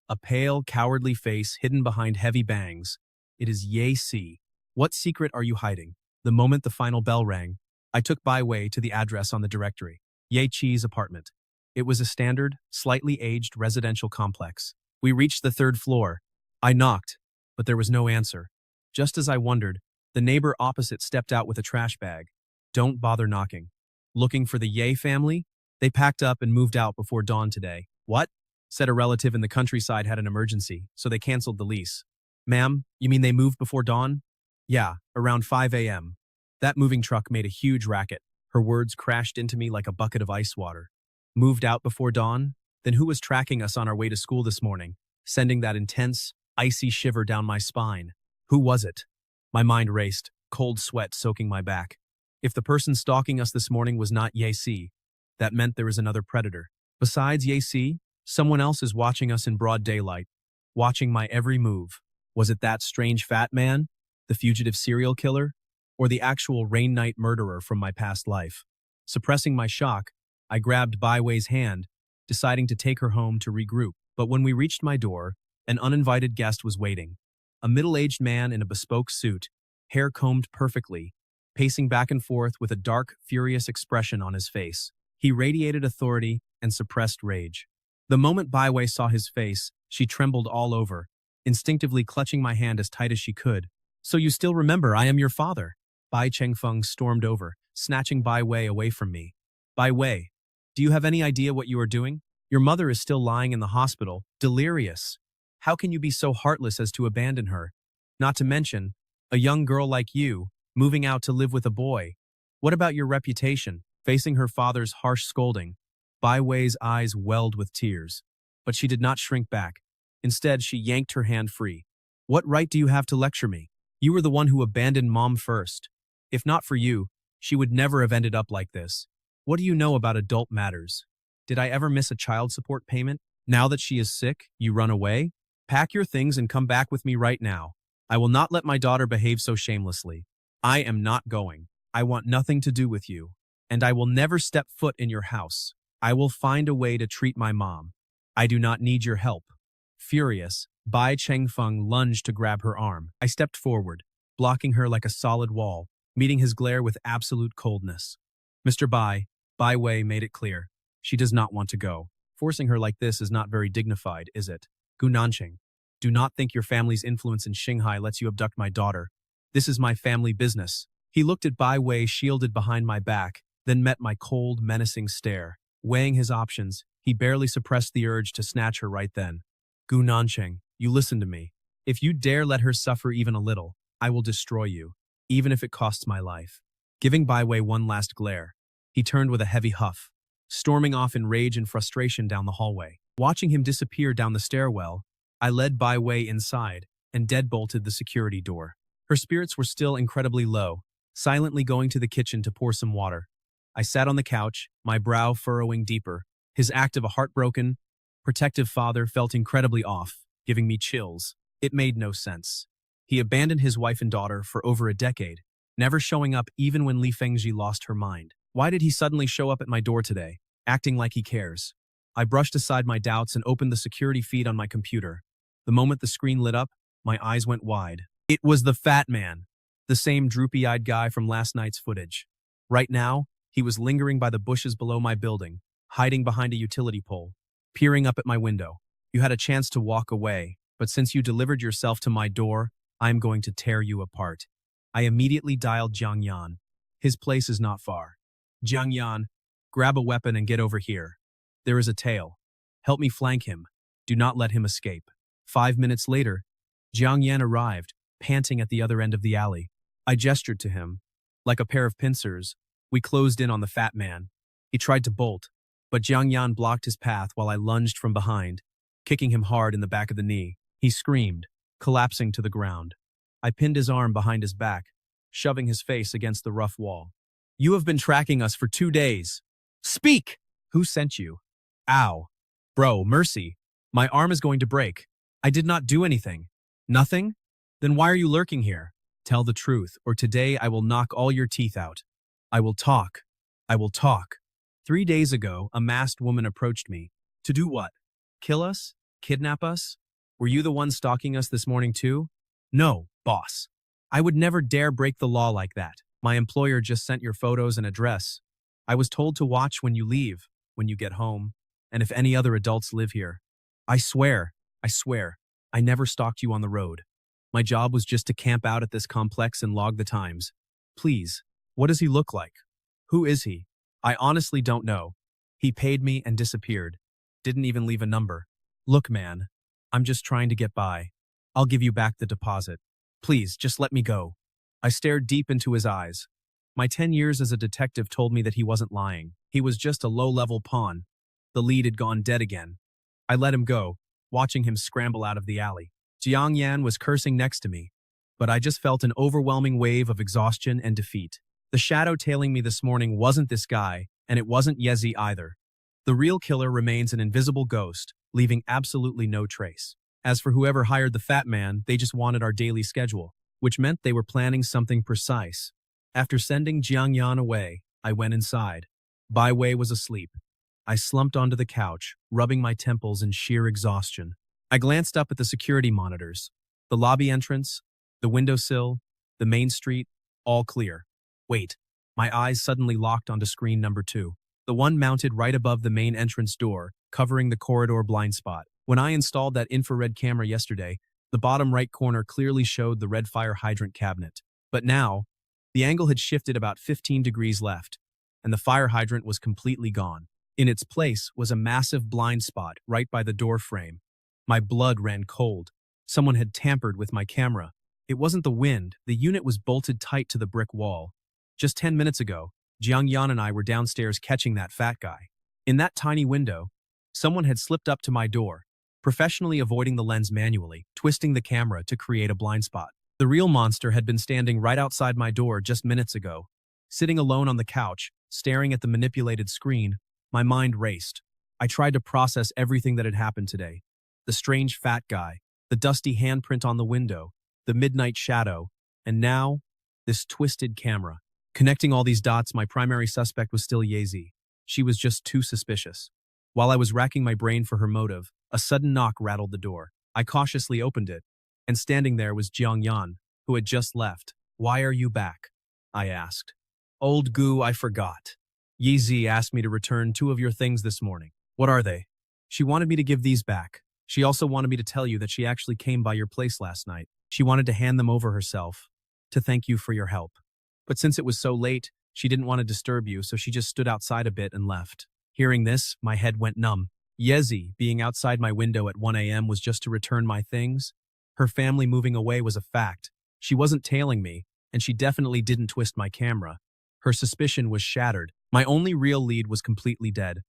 A pale, cowardly face hidden behind heavy bangs. It is Ye Si. What secret are you hiding? The moment the final bell rang, I took Bai Wei to the address on the directory. Ye Chi's apartment. It was a standard, slightly aged residential complex. We reached the 3rd floor. I knocked, but there was no answer. Just as I wondered, the neighbor opposite stepped out with a trash bag. "Don't bother knocking." "Looking for the Ye family? They packed up and moved out before dawn today." "What?" Said a relative in the countryside had an emergency, so they canceled the lease. Ma'am, you mean they moved before dawn? Yeah, around 5 a.m. That moving truck made a huge racket. Her words crashed into me like a bucket of ice water. Moved out before dawn? Then who was tracking us on our way to school this morning, sending that intense, icy shiver down my spine? Who was it? My mind raced, cold sweat soaking my back. If the person stalking us this morning was not Yacy, that meant there was another predator. Besides Yacy, someone else is watching us in broad daylight, watching my every move. Was it that strange fat man, the fugitive serial killer, or the actual rain night murderer from my past life? Suppressing my shock, I grabbed Baiwei's hand, deciding to take her home to regroup. But when we reached my door, an uninvited guest was waiting. A middle-aged man in a bespoke suit, hair combed perfectly, pacing back and forth with a dark, furious expression on his face. He radiated authority and suppressed rage. The moment Baiwei saw his face, she trembled all over, instinctively clutching my hand as tight as she could. So you still remember I am your father? Bai Chengfeng stormed over, snatching Baiwei away from me. Baiwei, do you have any idea what you are doing? Your mother is still lying in the hospital, delirious. How can you be so heartless as to abandon her? Not to mention, a young girl like you, moving out to live with a boy. What about your reputation? Facing her father's harsh scolding, Bai Wei's eyes welled with tears. But she did not shrink back. Instead, she yanked her hand free. What right do you have to lecture me? You were the one who abandoned Mom first. If not for you, she would never have ended up like this. What do you know about adult matters? Did I ever miss a child support payment? Now that she is sick, you run away? Pack your things and come back with me right now. I will not let my daughter behave so shamelessly. I am not going. I want nothing to do with you. And I will never step foot in your house. I will find a way to treat my mom. I do not need your help. Furious, Bai Chengfeng lunged to grab her arm. I stepped forward, blocking her like a solid wall, meeting his glare with absolute coldness. Mr. Bai Wei made it clear. She does not want to go. Forcing her like this is not very dignified, is it? Gu Nanqing, do not think your family's influence in Shanghai lets you abduct my daughter. This is my family business. He looked at Bai Wei shielded behind my back, then met my cold, menacing stare. Weighing his options, he barely suppressed the urge to snatch her right then. Gu Nanqing, you listen to me. If you dare let her suffer even a little, I will destroy you, even if it costs my life. Giving Bai Wei one last glare, he turned with a heavy huff, storming off in rage and frustration down the hallway. Watching him disappear down the stairwell, I led Bai Wei inside and deadbolted the security door. Her spirits were still incredibly low, silently going to the kitchen to pour some water. I sat on the couch, my brow furrowing deeper. His act of a heartbroken, protective father felt incredibly off, giving me chills. It made no sense. He abandoned his wife and daughter for over a decade, never showing up even when Li Fengji lost her mind. Why did he suddenly show up at my door today, acting like he cares? I brushed aside my doubts and opened the security feed on my computer. The moment the screen lit up, my eyes went wide. It was the fat man, the same droopy-eyed guy from last night's footage. Right now, he was lingering by the bushes below my building, hiding behind a utility pole, peering up at my window. You had a chance to walk away, but since you delivered yourself to my door, I am going to tear you apart. I immediately dialed Jiang Yan. His place is not far. Jiang Yan, grab a weapon and get over here. There is a tail. Help me flank him. Do not let him escape. 5 minutes later, Jiang Yan arrived, panting at the other end of the alley. I gestured to him. Like a pair of pincers, we closed in on the fat man. He tried to bolt, but Jiang Yan blocked his path while I lunged from behind, kicking him hard in the back of the knee. He screamed, collapsing to the ground. I pinned his arm behind his back, shoving his face against the rough wall. You have been tracking us for 2 days. Speak! Who sent you? Ow. Bro, mercy. My arm is going to break. I did not do anything. Nothing? Then why are you lurking here? Tell the truth, or today I will knock all your teeth out. I will talk. I will talk. 3 days ago, a masked woman approached me. To do what? Kill us? Kidnap us? Were you the one stalking us this morning too? No, boss. I would never dare break the law like that. My employer just sent your photos and address. I was told to watch when you leave, when you get home, and if any other adults live here. I swear, I never stalked you on the road. My job was just to camp out at this complex and log the times. Please, what does he look like? Who is he? I honestly don't know. He paid me and disappeared. Didn't even leave a number. Look, man, I'm just trying to get by. I'll give you back the deposit. Please, just let me go. I stared deep into his eyes. My 10 years as a detective told me that he wasn't lying. He was just a low-level pawn. The lead had gone dead again. I let him go, watching him scramble out of the alley. Jiang Yan was cursing next to me, but I just felt an overwhelming wave of exhaustion and defeat. The shadow tailing me this morning wasn't this guy, and it wasn't Yezi either. The real killer remains an invisible ghost, leaving absolutely no trace. As for whoever hired the fat man, they just wanted our daily schedule, which meant they were planning something precise. After sending Jiang Yan away, I went inside. Bai Wei was asleep. I slumped onto the couch, rubbing my temples in sheer exhaustion. I glanced up at the security monitors. The lobby entrance, the windowsill, the main street, all clear. Wait, my eyes suddenly locked onto screen number 2. The one mounted right above the main entrance door, covering the corridor blind spot. When I installed that infrared camera yesterday, the bottom right corner clearly showed the red fire hydrant cabinet. But now, the angle had shifted about 15 degrees left, and the fire hydrant was completely gone. In its place was a massive blind spot right by the door frame. My blood ran cold. Someone had tampered with my camera. It wasn't the wind. The unit was bolted tight to the brick wall. Just 10 minutes ago, Jiang Yan and I were downstairs catching that fat guy. In that tiny window, someone had slipped up to my door, professionally avoiding the lens manually, twisting the camera to create a blind spot. The real monster had been standing right outside my door just minutes ago. Sitting alone on the couch, staring at the manipulated screen, my mind raced. I tried to process everything that had happened today. The strange fat guy, the dusty handprint on the window, the midnight shadow, and now, this twisted camera. Connecting all these dots, my primary suspect was still Yezi. She was just too suspicious. While I was racking my brain for her motive, a sudden knock rattled the door. I cautiously opened it, and standing there was Jiang Yan, who had just left. "Why are you back?" I asked. "Old goo, I forgot. Yezi asked me to return 2 of your things this morning." "What are they?" "She wanted me to give these back. She also wanted me to tell you that she actually came by your place last night. She wanted to hand them over herself, to thank you for your help. But since it was so late, she didn't want to disturb you, so she just stood outside a bit and left." Hearing this, my head went numb. Yezi being outside my window at 1 a.m. was just to return my things? Her family moving away was a fact. She wasn't tailing me, and she definitely didn't twist my camera. Her suspicion was shattered. My only real lead was completely dead.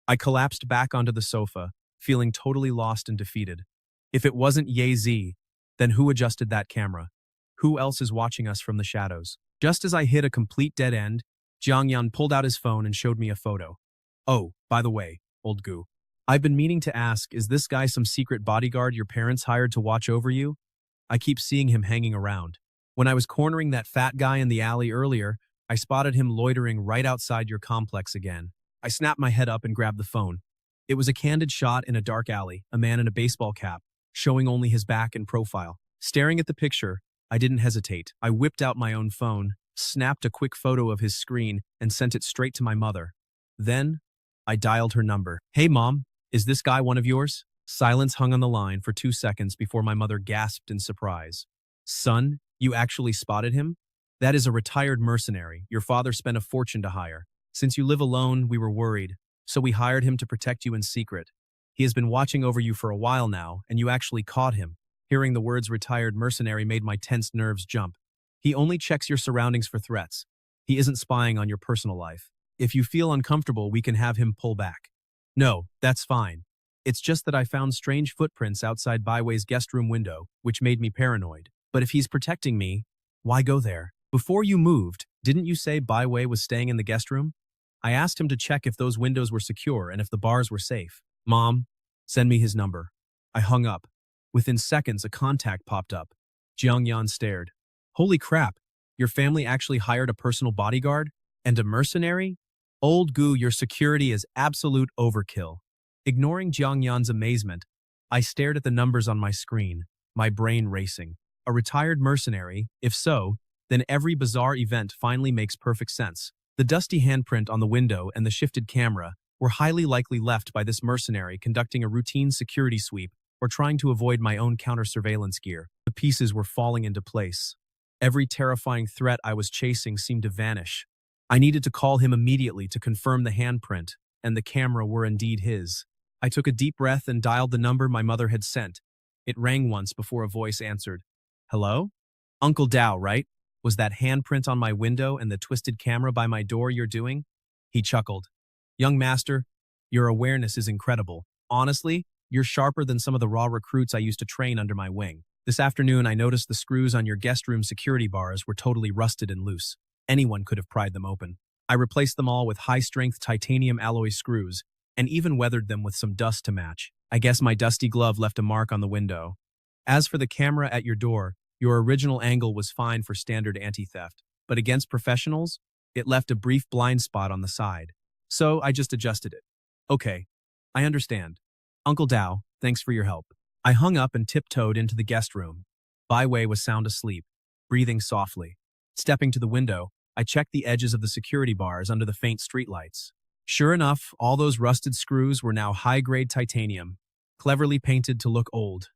I collapsed back onto the sofa, feeling totally lost and defeated. If it wasn't Yezi, then who adjusted that camera? Who else is watching us from the shadows? Just as I hit a complete dead end, Jiang Yan pulled out his phone and showed me a photo. "Oh, by the way, old goo, I've been meaning to ask, is this guy some secret bodyguard your parents hired to watch over you? I keep seeing him hanging around. When I was cornering that fat guy in the alley earlier, I spotted him loitering right outside your complex again." I snapped my head up and grabbed the phone. It was a candid shot in a dark alley, a man in a baseball cap, showing only his back and profile. Staring at the picture, I didn't hesitate. I whipped out my own phone, snapped a quick photo of his screen, and sent it straight to my mother. Then, I dialed her number. "Hey, Mom, is this guy one of yours?" Silence hung on the line for 2 seconds before my mother gasped in surprise. "Son, you actually spotted him? That is a retired mercenary your father spent a fortune to hire. Since you live alone, we were worried, so we hired him to protect you in secret. He has been watching over you for a while now, and you actually caught him." Hearing the words retired mercenary made my tense nerves jump. "He only checks your surroundings for threats. He isn't spying on your personal life. If you feel uncomfortable, we can have him pull back." "No, that's fine. It's just that I found strange footprints outside Bai Wei's guest room window, which made me paranoid. But if he's protecting me, why go there? Before you moved, didn't you say Bai Wei was staying in the guest room? I asked him to check if those windows were secure and if the bars were safe." "Mom, send me his number." I hung up. Within seconds, a contact popped up. Jiang Yan stared. "Holy crap, your family actually hired a personal bodyguard? And a mercenary? Old goo, your security is absolute overkill." Ignoring Jiang Yan's amazement, I stared at the numbers on my screen, my brain racing. A retired mercenary? If so, then every bizarre event finally makes perfect sense. The dusty handprint on the window and the shifted camera were highly likely left by this mercenary conducting a routine security sweep or trying to avoid my own counter-surveillance gear. The pieces were falling into place. Every terrifying threat I was chasing seemed to vanish. I needed to call him immediately to confirm the handprint and the camera were indeed his. I took a deep breath and dialed the number my mother had sent. It rang once before a voice answered. Hello? Uncle Dao, right? Was that handprint on my window and the twisted camera by my door you're doing? He chuckled. Young master, your awareness is incredible. Honestly, you're sharper than some of the raw recruits I used to train under my wing. This afternoon, I noticed the screws on your guest room security bars were totally rusted and loose. Anyone could have pried them open. I replaced them all with high-strength titanium alloy screws and even weathered them with some dust to match. I guess my dusty glove left a mark on the window. As for the camera at your door, your original angle was fine for standard anti-theft, but against professionals, it left a brief blind spot on the side. So I just adjusted it. Okay, I understand. Uncle Dao, thanks for your help. I hung up and tiptoed into the guest room. Bai Wei was sound asleep, breathing softly. Stepping to the window, I checked the edges of the security bars under the faint streetlights. Sure enough, all those rusted screws were now high-grade titanium, cleverly painted to look old.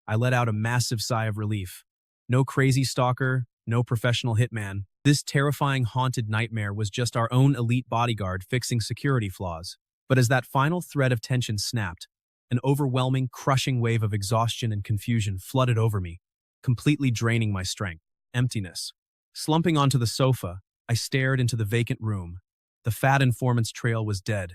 I let out a massive sigh of relief. No crazy stalker, no professional hitman. This terrifying haunted nightmare was just our own elite bodyguard fixing security flaws. But as that final thread of tension snapped, an overwhelming, crushing wave of exhaustion and confusion flooded over me, completely draining my strength. Emptiness. Slumping onto the sofa, I stared into the vacant room. The fat informant's trail was dead.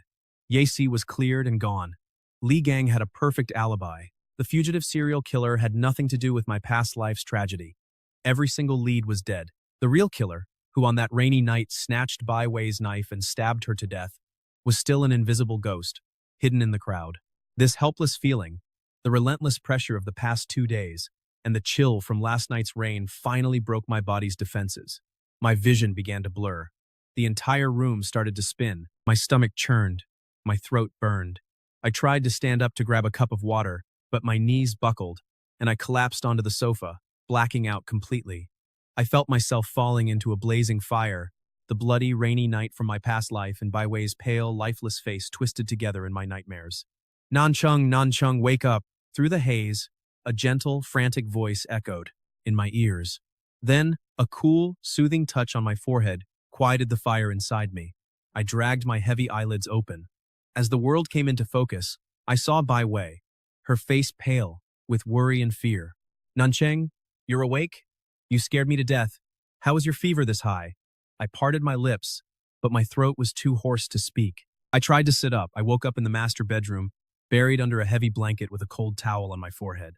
Yesi was cleared and gone. Li Gang had a perfect alibi. The fugitive serial killer had nothing to do with my past life's tragedy. Every single lead was dead. The real killer, who on that rainy night snatched Bai Wei's knife and stabbed her to death, was still an invisible ghost, hidden in the crowd. This helpless feeling, the relentless pressure of the past 2 days, and the chill from last night's rain finally broke my body's defenses. My vision began to blur. The entire room started to spin. My stomach churned. My throat burned. I tried to stand up to grab a cup of water, but my knees buckled, and I collapsed onto the sofa, blacking out completely. I felt myself falling into a blazing fire, the bloody, rainy night from my past life and Bai Wei's pale, lifeless face twisted together in my nightmares. Nancheng, wake up! Through the haze, a gentle, frantic voice echoed in my ears. Then, a cool, soothing touch on my forehead quieted the fire inside me. I dragged my heavy eyelids open. As the world came into focus, I saw Bai Wei, her face pale, with worry and fear. Nancheng, you're awake? You scared me to death. How is your fever this high? I parted my lips, but my throat was too hoarse to speak. I tried to sit up. I woke up in the master bedroom, buried under a heavy blanket with a cold towel on my forehead.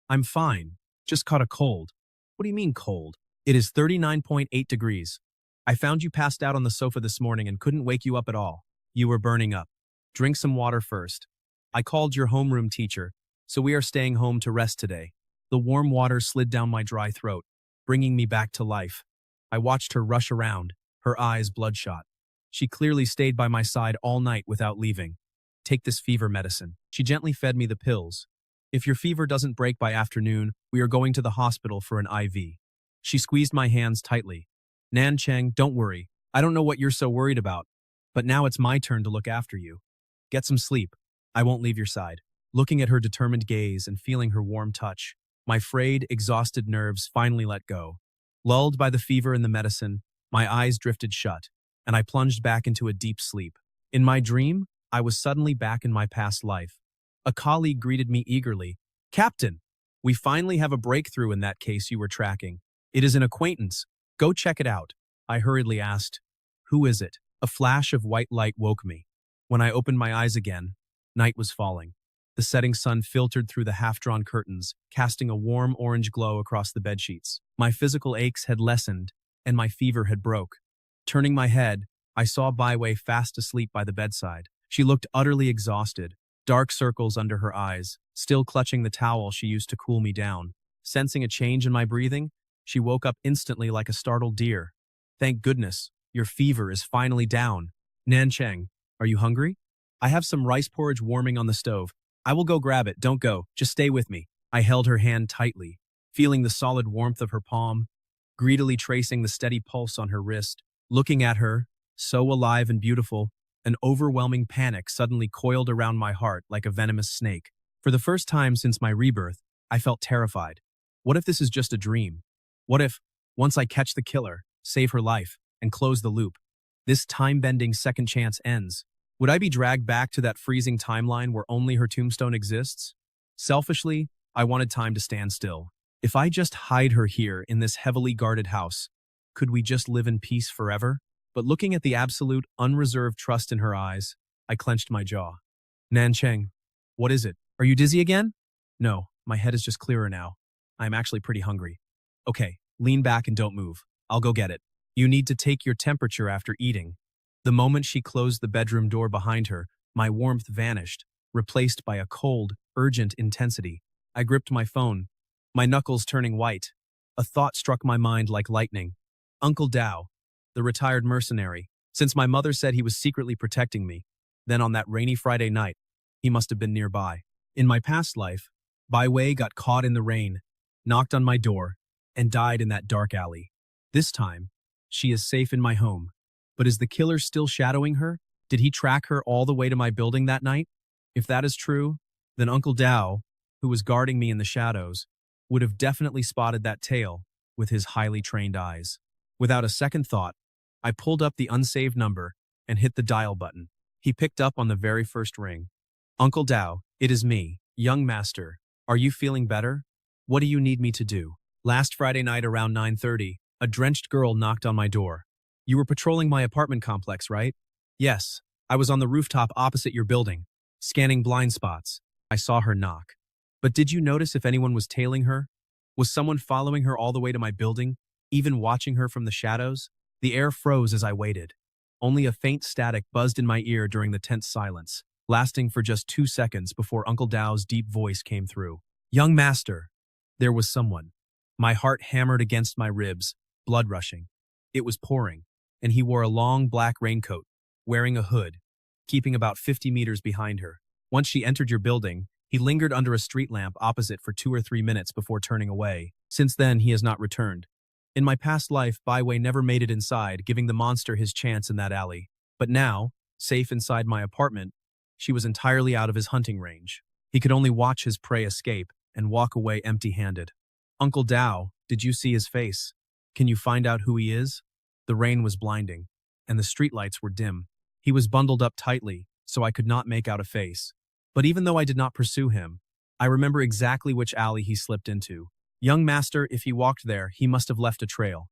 I'm fine. Just caught a cold. What do you mean cold? It is 39.8 degrees. I found you passed out on the sofa this morning and couldn't wake you up at all. You were burning up. Drink some water first. I called your homeroom teacher, so we are staying home to rest today. The warm water slid down my dry throat, bringing me back to life. I watched her rush around, her eyes bloodshot. She clearly stayed by my side all night without leaving. Take this fever medicine. She gently fed me the pills. If your fever doesn't break by afternoon, we are going to the hospital for an IV. She squeezed my hands tightly. Nancheng, don't worry. I don't know what you're so worried about, but now it's my turn to look after you. Get some sleep. I won't leave your side. Looking at her determined gaze and feeling her warm touch, my frayed, exhausted nerves finally let go. Lulled by the fever and the medicine, my eyes drifted shut, and I plunged back into a deep sleep. In my dream, I was suddenly back in my past life. A colleague greeted me eagerly. Captain, we finally have a breakthrough in that case you were tracking. It is an acquaintance. Go check it out. I hurriedly asked, who is it? A flash of white light woke me. When I opened my eyes again, night was falling. The setting sun filtered through the half-drawn curtains, casting a warm orange glow across the bedsheets. My physical aches had lessened, and my fever had broke. Turning my head, I saw Bai Wei fast asleep by the bedside. She looked utterly exhausted, dark circles under her eyes, still clutching the towel she used to cool me down. Sensing a change in my breathing, she woke up instantly like a startled deer. Thank goodness, your fever is finally down. Nancheng, are you hungry? I have some rice porridge warming on the stove. I will go grab it, don't go, just stay with me. I held her hand tightly, feeling the solid warmth of her palm, greedily tracing the steady pulse on her wrist. Looking at her, so alive and beautiful, an overwhelming panic suddenly coiled around my heart like a venomous snake. For the first time since my rebirth, I felt terrified. What if this is just a dream? What if, once I catch the killer, save her life, and close the loop, this time-bending second chance ends? Would I be dragged back to that freezing timeline where only her tombstone exists? Selfishly, I wanted time to stand still. If I just hide her here in this heavily guarded house, could we just live in peace forever? But looking at the absolute, unreserved trust in her eyes, I clenched my jaw. Nancheng, what is it? Are you dizzy again? No, my head is just clearer now. I'm actually pretty hungry. Okay, lean back and don't move. I'll go get it. You need to take your temperature after eating. The moment she closed the bedroom door behind her, my warmth vanished, replaced by a cold, urgent intensity. I gripped my phone, my knuckles turning white. A thought struck my mind like lightning. Uncle Dao, the retired mercenary. Since my mother said he was secretly protecting me, then on that rainy Friday night, he must have been nearby. In my past life, Bai Wei got caught in the rain, knocked on my door, and died in that dark alley. This time, she is safe in my home. But is the killer still shadowing her? Did he track her all the way to my building that night? If that is true, then Uncle Dao, who was guarding me in the shadows, would have definitely spotted that tail with his highly trained eyes. Without a second thought, I pulled up the unsaved number and hit the dial button. He picked up on the very first ring. Uncle Dao, it is me, young master. Are you feeling better? What do you need me to do? Last Friday night around 9:30, a drenched girl knocked on my door. You were patrolling my apartment complex, right? Yes, I was on the rooftop opposite your building, scanning blind spots. I saw her knock. But did you notice if anyone was tailing her? Was someone following her all the way to my building, even watching her from the shadows? The air froze as I waited. Only a faint static buzzed in my ear during the tense silence, lasting for just 2 seconds before Uncle Dao's deep voice came through. Young master, there was someone. My heart hammered against my ribs, blood rushing. It was pouring, and he wore a long black raincoat, wearing a hood, keeping about 50 meters behind her. Once she entered your building, he lingered under a street lamp opposite for 2 or 3 minutes before turning away. Since then, he has not returned. In my past life, Bai Wei never made it inside, giving the monster his chance in that alley. But now, safe inside my apartment, she was entirely out of his hunting range. He could only watch his prey escape and walk away empty-handed. Uncle Dao, did you see his face? Can you find out who he is? The rain was blinding, and the streetlights were dim. He was bundled up tightly, so I could not make out a face. But even though I did not pursue him, I remember exactly which alley he slipped into. Young master, if he walked there, he must have left a trail.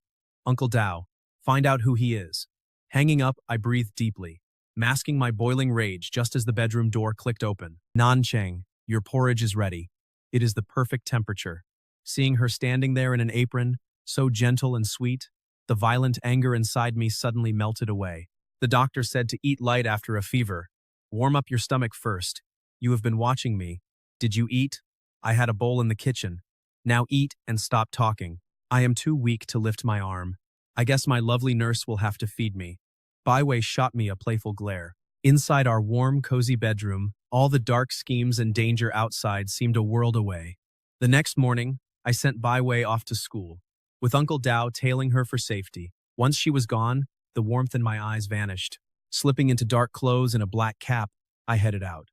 Uncle Dao, find out who he is. Hanging up, I breathed deeply, masking my boiling rage just as the bedroom door clicked open. Nancheng, your porridge is ready. It is the perfect temperature. Seeing her standing there in an apron, so gentle and sweet, the violent anger inside me suddenly melted away. The doctor said to eat light after a fever. Warm up your stomach first. You have been watching me. Did you eat? I had a bowl in the kitchen. Now eat and stop talking. I am too weak to lift my arm. I guess my lovely nurse will have to feed me. Bai Wei shot me a playful glare. Inside our warm, cozy bedroom, all the dark schemes and danger outside seemed a world away. The next morning, I sent Bai Wei off to school, with Uncle Dao tailing her for safety. Once she was gone, the warmth in my eyes vanished. Slipping into dark clothes and a black cap, I headed out.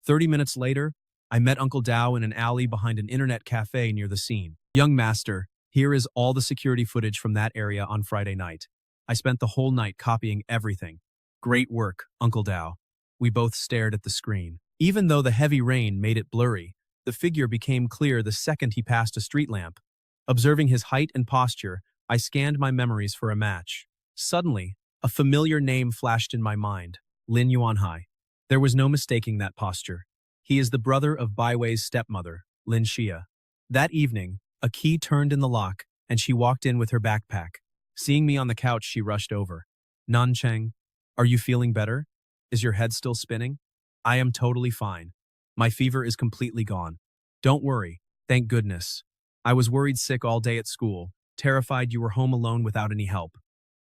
30 minutes later, I met Uncle Dao in an alley behind an internet cafe near the scene. Young master, here is all the security footage from that area on Friday night. I spent the whole night copying everything. Great work, Uncle Dao. We both stared at the screen. Even though the heavy rain made it blurry, the figure became clear the second he passed a street lamp. Observing his height and posture, I scanned my memories for a match. Suddenly, a familiar name flashed in my mind, Lin Yuanhai. There was no mistaking that posture. He is the brother of Bai Wei's stepmother, Lin Xia. That evening, a key turned in the lock, and she walked in with her backpack. Seeing me on the couch, she rushed over. Nancheng, are you feeling better? Is your head still spinning? I am totally fine. My fever is completely gone. Don't worry, thank goodness. I was worried sick all day at school, terrified you were home alone without any help.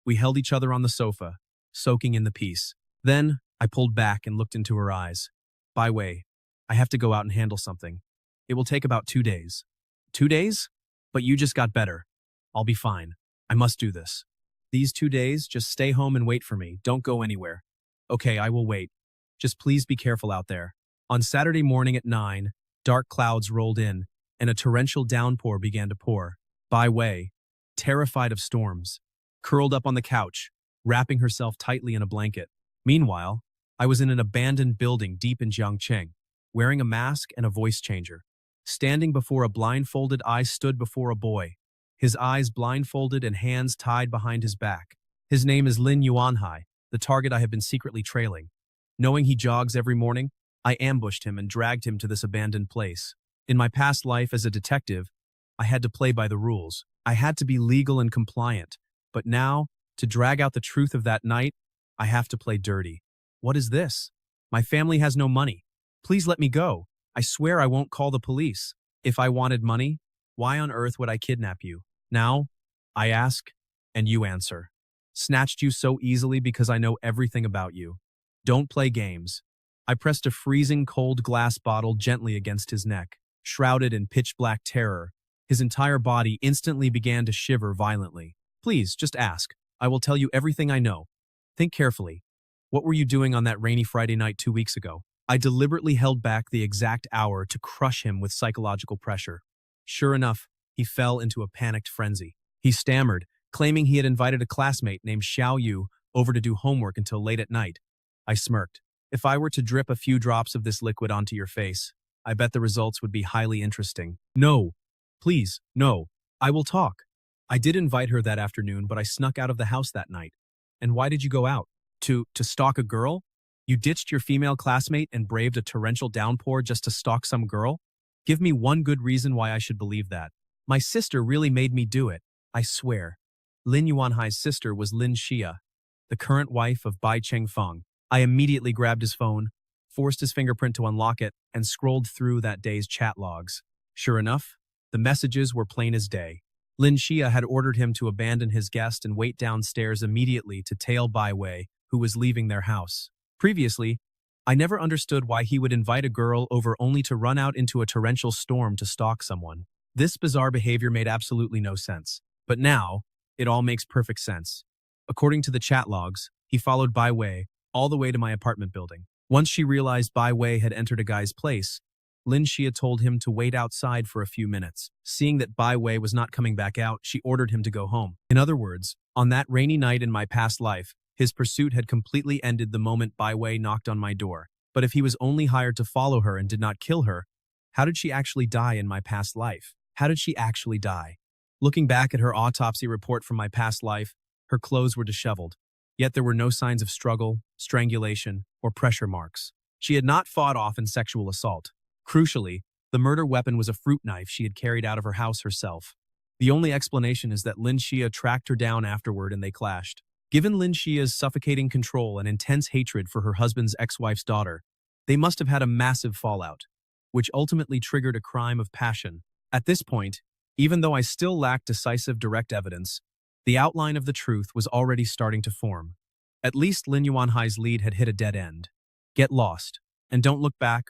We held each other on the sofa, soaking in the peace. Then, I pulled back and looked into her eyes. Bai Wei, I have to go out and handle something. It will take about 2 days. 2 days? But you just got better. I'll be fine. I must do this. These 2 days, just stay home and wait for me. Don't go anywhere. Okay, I will wait. Just please be careful out there. On Saturday morning at 9, dark clouds rolled in, and a torrential downpour began to pour. Bai Wei, terrified of storms, curled up on the couch, wrapping herself tightly in a blanket. Meanwhile, I was in an abandoned building deep in Jiangcheng, wearing a mask and a voice changer. Standing before a blindfolded, I stood before a boy, his eyes blindfolded and hands tied behind his back. His name is Lin Yuanhai, the target I have been secretly trailing. Knowing he jogs every morning, I ambushed him and dragged him to this abandoned place. In my past life as a detective, I had to play by the rules. I had to be legal and compliant. But now, to drag out the truth of that night, I have to play dirty. What is this? My family has no money. Please let me go. I swear I won't call the police. If I wanted money, why on earth would I kidnap you? Now, I ask, and you answer. Snatched you so easily because I know everything about you. Don't play games. I pressed a freezing cold glass bottle gently against his neck. Shrouded in pitch-black terror, his entire body instantly began to shiver violently. Please, just ask. I will tell you everything I know. Think carefully. What were you doing on that rainy Friday night 2 weeks ago? I deliberately held back the exact hour to crush him with psychological pressure. Sure enough, he fell into a panicked frenzy. He stammered, claiming he had invited a classmate named Xiao Yu over to do homework until late at night. I smirked. If I were to drip a few drops of this liquid onto your face, I bet the results would be highly interesting. No. Please, no. I will talk. I did invite her that afternoon, but I snuck out of the house that night. And why did you go out? To stalk a girl? You ditched your female classmate and braved a torrential downpour just to stalk some girl? Give me one good reason why I should believe that. My sister really made me do it, I swear. Lin Yuanhai's sister was Lin Xia, the current wife of Bai Chengfeng. I immediately grabbed his phone, forced his fingerprint to unlock it, and scrolled through that day's chat logs. Sure enough, the messages were plain as day. Lin Xia had ordered him to abandon his guest and wait downstairs immediately to tail Bai Wei, who was leaving their house. Previously, I never understood why he would invite a girl over only to run out into a torrential storm to stalk someone. This bizarre behavior made absolutely no sense. But now, it all makes perfect sense. According to the chat logs, he followed Bai Wei all the way to my apartment building. Once she realized Bai Wei had entered a guy's place, Lin Xia told him to wait outside for a few minutes. Seeing that Bai Wei was not coming back out, she ordered him to go home. In other words, on that rainy night in my past life, his pursuit had completely ended the moment Bai Wei knocked on my door. But if he was only hired to follow her and did not kill her, how did she actually die in my past life? How did she actually die? Looking back at her autopsy report from my past life, her clothes were disheveled. Yet there were no signs of struggle, strangulation, or pressure marks. She had not fought off in sexual assault. Crucially, the murder weapon was a fruit knife she had carried out of her house herself. The only explanation is that Lin Xia tracked her down afterward and they clashed. Given Lin Xia's suffocating control and intense hatred for her husband's ex-wife's daughter, they must have had a massive fallout, which ultimately triggered a crime of passion. At this point, even though I still lacked decisive direct evidence, the outline of the truth was already starting to form. At least Lin Yuanhai's lead had hit a dead end. Get lost, and don't look back,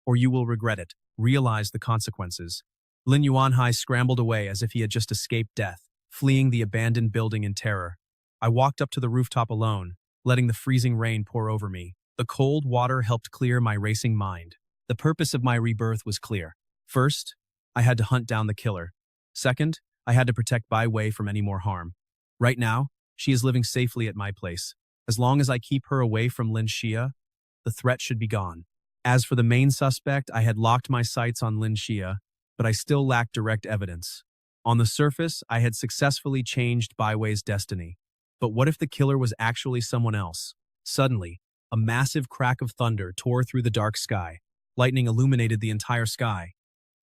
or you will regret it. Realize the consequences. Lin Yuanhai scrambled away as if he had just escaped death, fleeing the abandoned building in terror. I walked up to the rooftop alone, letting the freezing rain pour over me. The cold water helped clear my racing mind. The purpose of my rebirth was clear. First, I had to hunt down the killer. Second, I had to protect Bai Wei from any more harm. Right now, she is living safely at my place. As long as I keep her away from Lin Xia, the threat should be gone. As for the main suspect, I had locked my sights on Lin Xia, but I still lacked direct evidence. On the surface, I had successfully changed Bai Wei's destiny. But what if the killer was actually someone else? Suddenly, a massive crack of thunder tore through the dark sky. Lightning illuminated the entire sky.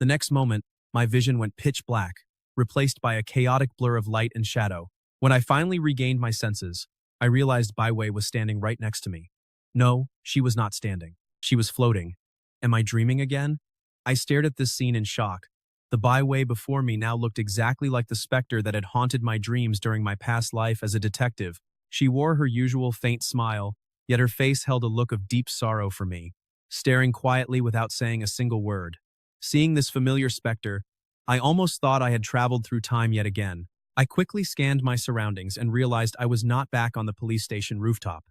The next moment, my vision went pitch black, replaced by a chaotic blur of light and shadow. When I finally regained my senses, I realized Bai Wei was standing right next to me. No, she was not standing. She was floating. Am I dreaming again? I stared at this scene in shock. The Bai Wei before me now looked exactly like the specter that had haunted my dreams during my past life as a detective. She wore her usual faint smile, yet her face held a look of deep sorrow for me, staring quietly without saying a single word. Seeing this familiar specter, I almost thought I had traveled through time yet again. I quickly scanned my surroundings and realized I was not back on the police station rooftop,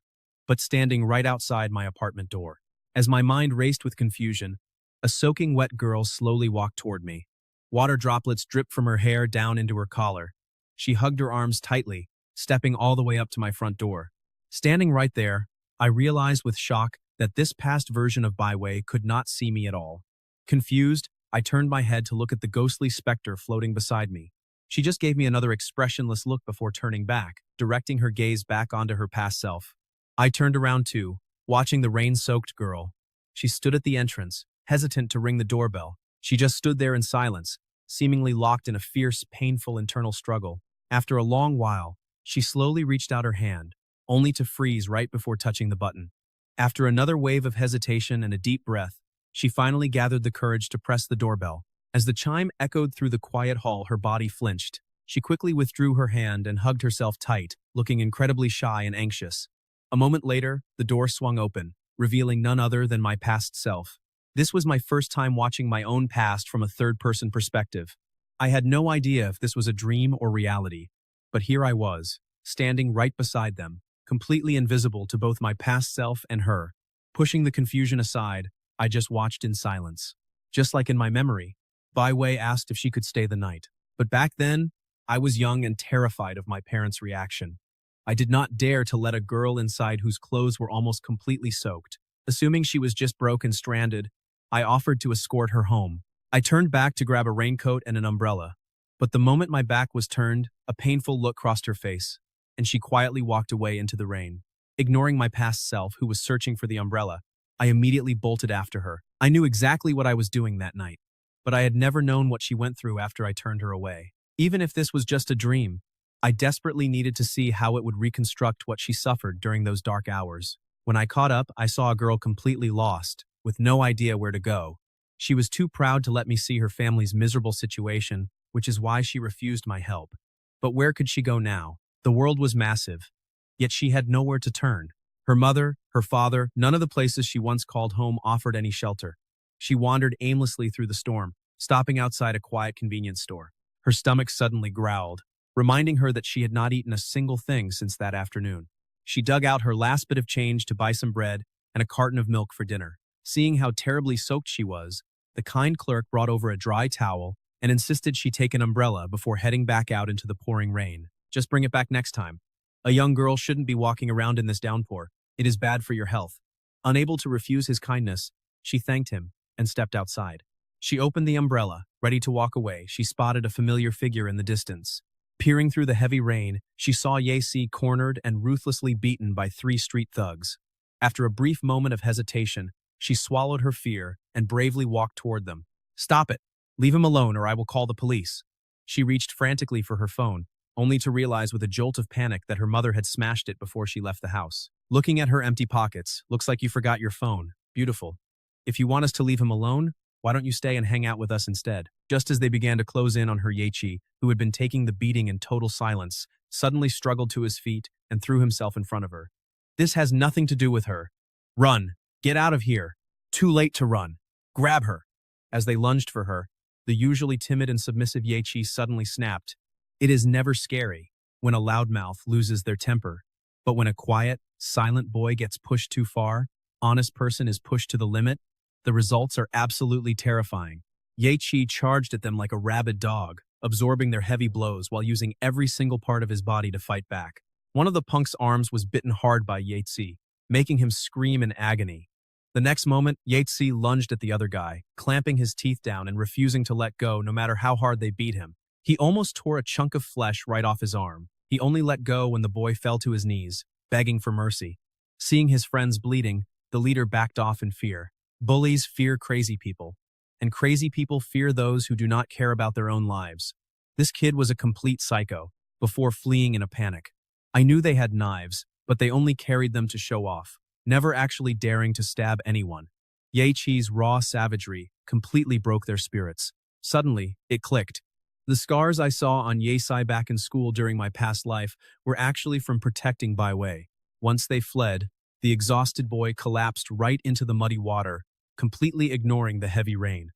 but standing right outside my apartment door. As my mind raced with confusion, a soaking wet girl slowly walked toward me. Water droplets dripped from her hair down into her collar. She hugged her arms tightly, stepping all the way up to my front door. Standing right there, I realized with shock that this past version of Bai Wei could not see me at all. Confused, I turned my head to look at the ghostly specter floating beside me. She just gave me another expressionless look before turning back, directing her gaze back onto her past self. I turned around too, watching the rain-soaked girl. She stood at the entrance, hesitant to ring the doorbell. She just stood there in silence, seemingly locked in a fierce, painful internal struggle. After a long while, she slowly reached out her hand, only to freeze right before touching the button. After another wave of hesitation and a deep breath, she finally gathered the courage to press the doorbell. As the chime echoed through the quiet hall, her body flinched. She quickly withdrew her hand and hugged herself tight, looking incredibly shy and anxious. A moment later, the door swung open, revealing none other than my past self. This was my first time watching my own past from a third-person perspective. I had no idea if this was a dream or reality, but here I was, standing right beside them, completely invisible to both my past self and her. Pushing the confusion aside, I just watched in silence. Just like in my memory, Byway asked if she could stay the night. But back then, I was young and terrified of my parents' reaction. I did not dare to let a girl inside whose clothes were almost completely soaked. Assuming she was just broke and stranded, I offered to escort her home. I turned back to grab a raincoat and an umbrella. But the moment my back was turned, a painful look crossed her face, and she quietly walked away into the rain. Ignoring my past self, who was searching for the umbrella, I immediately bolted after her. I knew exactly what I was doing that night, but I had never known what she went through after I turned her away. Even if this was just a dream, I desperately needed to see how it would reconstruct what she suffered during those dark hours. When I caught up, I saw a girl completely lost, with no idea where to go. She was too proud to let me see her family's miserable situation, which is why she refused my help. But where could she go now? The world was massive, yet she had nowhere to turn. Her mother, her father, none of the places she once called home offered any shelter. She wandered aimlessly through the storm, stopping outside a quiet convenience store. Her stomach suddenly growled, reminding her that she had not eaten a single thing since that afternoon. She dug out her last bit of change to buy some bread and a carton of milk for dinner. Seeing how terribly soaked she was, the kind clerk brought over a dry towel and insisted she take an umbrella before heading back out into the pouring rain. Just bring it back next time. A young girl shouldn't be walking around in this downpour. It is bad for your health. Unable to refuse his kindness, she thanked him and stepped outside. She opened the umbrella, ready to walk away. She spotted a familiar figure in the distance. Peering through the heavy rain, she saw Yacy cornered and ruthlessly beaten by 3 street thugs. After a brief moment of hesitation, she swallowed her fear and bravely walked toward them. "Stop it! Leave him alone or I will call the police." She reached frantically for her phone, only to realize with a jolt of panic that her mother had smashed it before she left the house. Looking at her empty pockets, "Looks like you forgot your phone. Beautiful. If you want us to leave him alone, why don't you stay and hang out with us instead?" Just as they began to close in on her, Yacy, who had been taking the beating in total silence, suddenly struggled to his feet and threw himself in front of her. "This has nothing to do with her. Run! Get out of here! Too late to run! Grab her!" As they lunged for her, the usually timid and submissive Yacy suddenly snapped. It is never scary when a loudmouth loses their temper, but when a quiet, silent boy gets pushed too far, honest person is pushed to the limit, the results are absolutely terrifying. Yacy charged at them like a rabid dog, absorbing their heavy blows while using every single part of his body to fight back. One of the punk's arms was bitten hard by Yacy, making him scream in agony. The next moment, Yacy lunged at the other guy, clamping his teeth down and refusing to let go no matter how hard they beat him. He almost tore a chunk of flesh right off his arm. He only let go when the boy fell to his knees, begging for mercy. Seeing his friends bleeding, the leader backed off in fear. Bullies fear crazy people, and crazy people fear those who do not care about their own lives. This kid was a complete psycho, before fleeing in a panic. I knew they had knives, but they only carried them to show off, never actually daring to stab anyone. Yacy's raw savagery completely broke their spirits. Suddenly, it clicked. The scars I saw on Yacy back in school during my past life were actually from protecting Byway. Once they fled, the exhausted boy collapsed right into the muddy water, completely ignoring the heavy rain.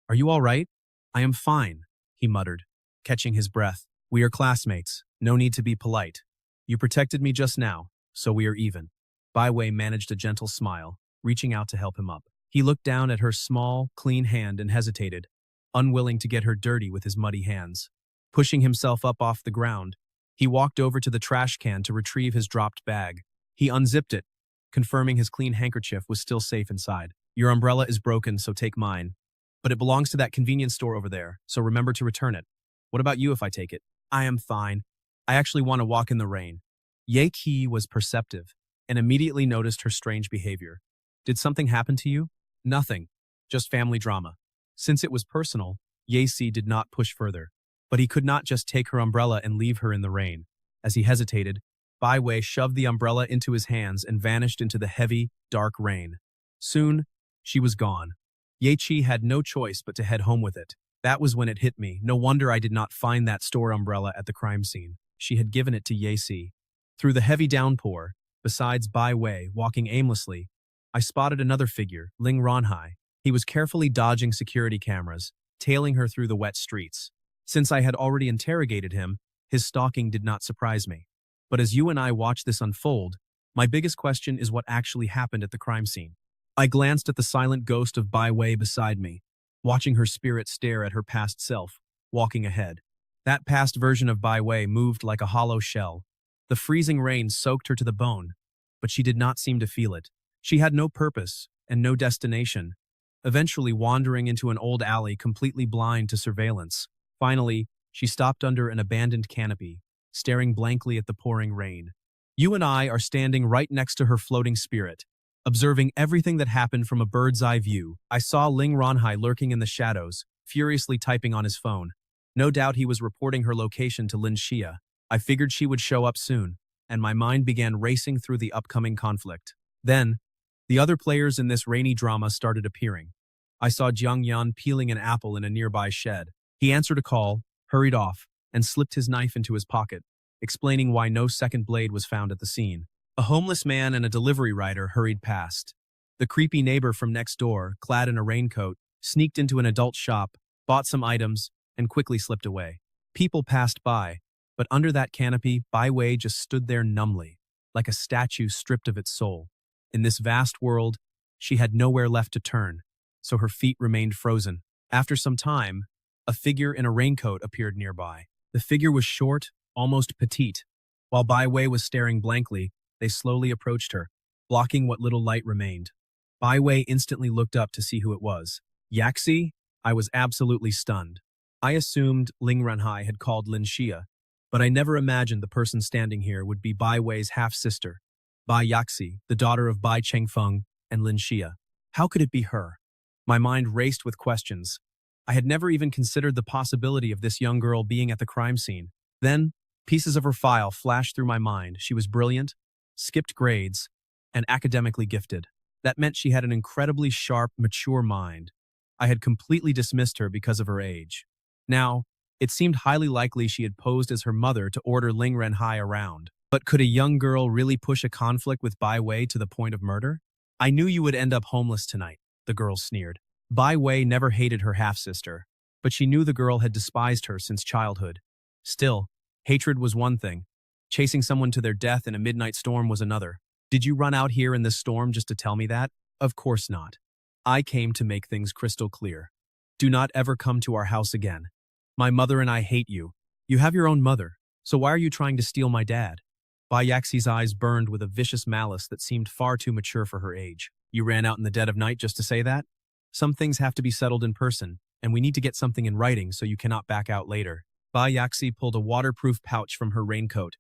"Are you all right?" "I am fine," he muttered, catching his breath. "We are classmates. No need to be polite. You protected me just now, so we are even." Byway managed a gentle smile, reaching out to help him up. He looked down at her small, clean hand and hesitated, unwilling to get her dirty with his muddy hands. Pushing himself up off the ground, he walked over to the trash can to retrieve his dropped bag. He unzipped it, confirming his clean handkerchief was still safe inside. "Your umbrella is broken, so take mine." But it belongs to that convenience store over there, so remember to return it. What about you if I take it? I am fine. I actually want to walk in the rain. Ye was perceptive and immediately noticed her strange behavior. Did something happen to you? Nothing. Just family drama. Since it was personal, Ye did not push further. But he could not just take her umbrella and leave her in the rain. As he hesitated, Bai Wei shoved the umbrella into his hands and vanished into the heavy, dark rain. Soon, she was gone. Ye had no choice but to head home with it. That was when it hit me. No wonder I did not find that store umbrella at the crime scene. She had given it to Ye. Through the heavy downpour, besides Bai Wei walking aimlessly, I spotted another figure, Ling Ranhai. He was carefully dodging security cameras, tailing her through the wet streets. Since I had already interrogated him, his stalking did not surprise me. But as you and I watch this unfold, my biggest question is what actually happened at the crime scene. I glanced at the silent ghost of Bai Wei beside me, watching her spirit stare at her past self, walking ahead. That past version of Bai Wei moved like a hollow shell. The freezing rain soaked her to the bone, but she did not seem to feel it. She had no purpose and no destination, eventually wandering into an old alley completely blind to surveillance. Finally, she stopped under an abandoned canopy, staring blankly at the pouring rain. You and I are standing right next to her floating spirit, observing everything that happened from a bird's-eye view. I saw Ling Ranhai lurking in the shadows, furiously typing on his phone. No doubt he was reporting her location to Lin Xia. I figured she would show up soon, and my mind began racing through the upcoming conflict. Then, the other players in this rainy drama started appearing. I saw Jiang Yan peeling an apple in a nearby shed. He answered a call, hurried off, and slipped his knife into his pocket, explaining why no second blade was found at the scene. A homeless man and a delivery rider hurried past. The creepy neighbor from next door, clad in a raincoat, sneaked into an adult shop, bought some items, and quickly slipped away. People passed by, but under that canopy, Bai Wei just stood there numbly, like a statue stripped of its soul. In this vast world, she had nowhere left to turn, so her feet remained frozen. After some time, a figure in a raincoat appeared nearby. The figure was short, almost petite. While Bai Wei was staring blankly, they slowly approached her, blocking what little light remained. Bai Wei instantly looked up to see who it was. Yaxi? I was absolutely stunned. I assumed Ling Ranhai had called Lin Xia, but I never imagined the person standing here would be Bai Wei's half-sister, Bai Yaxi, the daughter of Bai Chengfeng and Lin Xia. How could it be her? My mind raced with questions. I had never even considered the possibility of this young girl being at the crime scene. Then, pieces of her file flashed through my mind. She was brilliant, skipped grades, and academically gifted. That meant she had an incredibly sharp, mature mind. I had completely dismissed her because of her age. Now, it seemed highly likely she had posed as her mother to order Ling Ranhai around. But could a young girl really push a conflict with Bai Wei to the point of murder? I knew you would end up homeless tonight, the girl sneered. Bai Wei never hated her half-sister, but she knew the girl had despised her since childhood. Still, hatred was one thing. Chasing someone to their death in a midnight storm was another. Did you run out here in this storm just to tell me that? Of course not. I came to make things crystal clear. Do not ever come to our house again. My mother and I hate you. You have your own mother, so why are you trying to steal my dad? Bai Yaxi's eyes burned with a vicious malice that seemed far too mature for her age. You ran out in the dead of night just to say that? Some things have to be settled in person, and we need to get something in writing so you cannot back out later. Bai Yaxi pulled a waterproof pouch from her raincoat.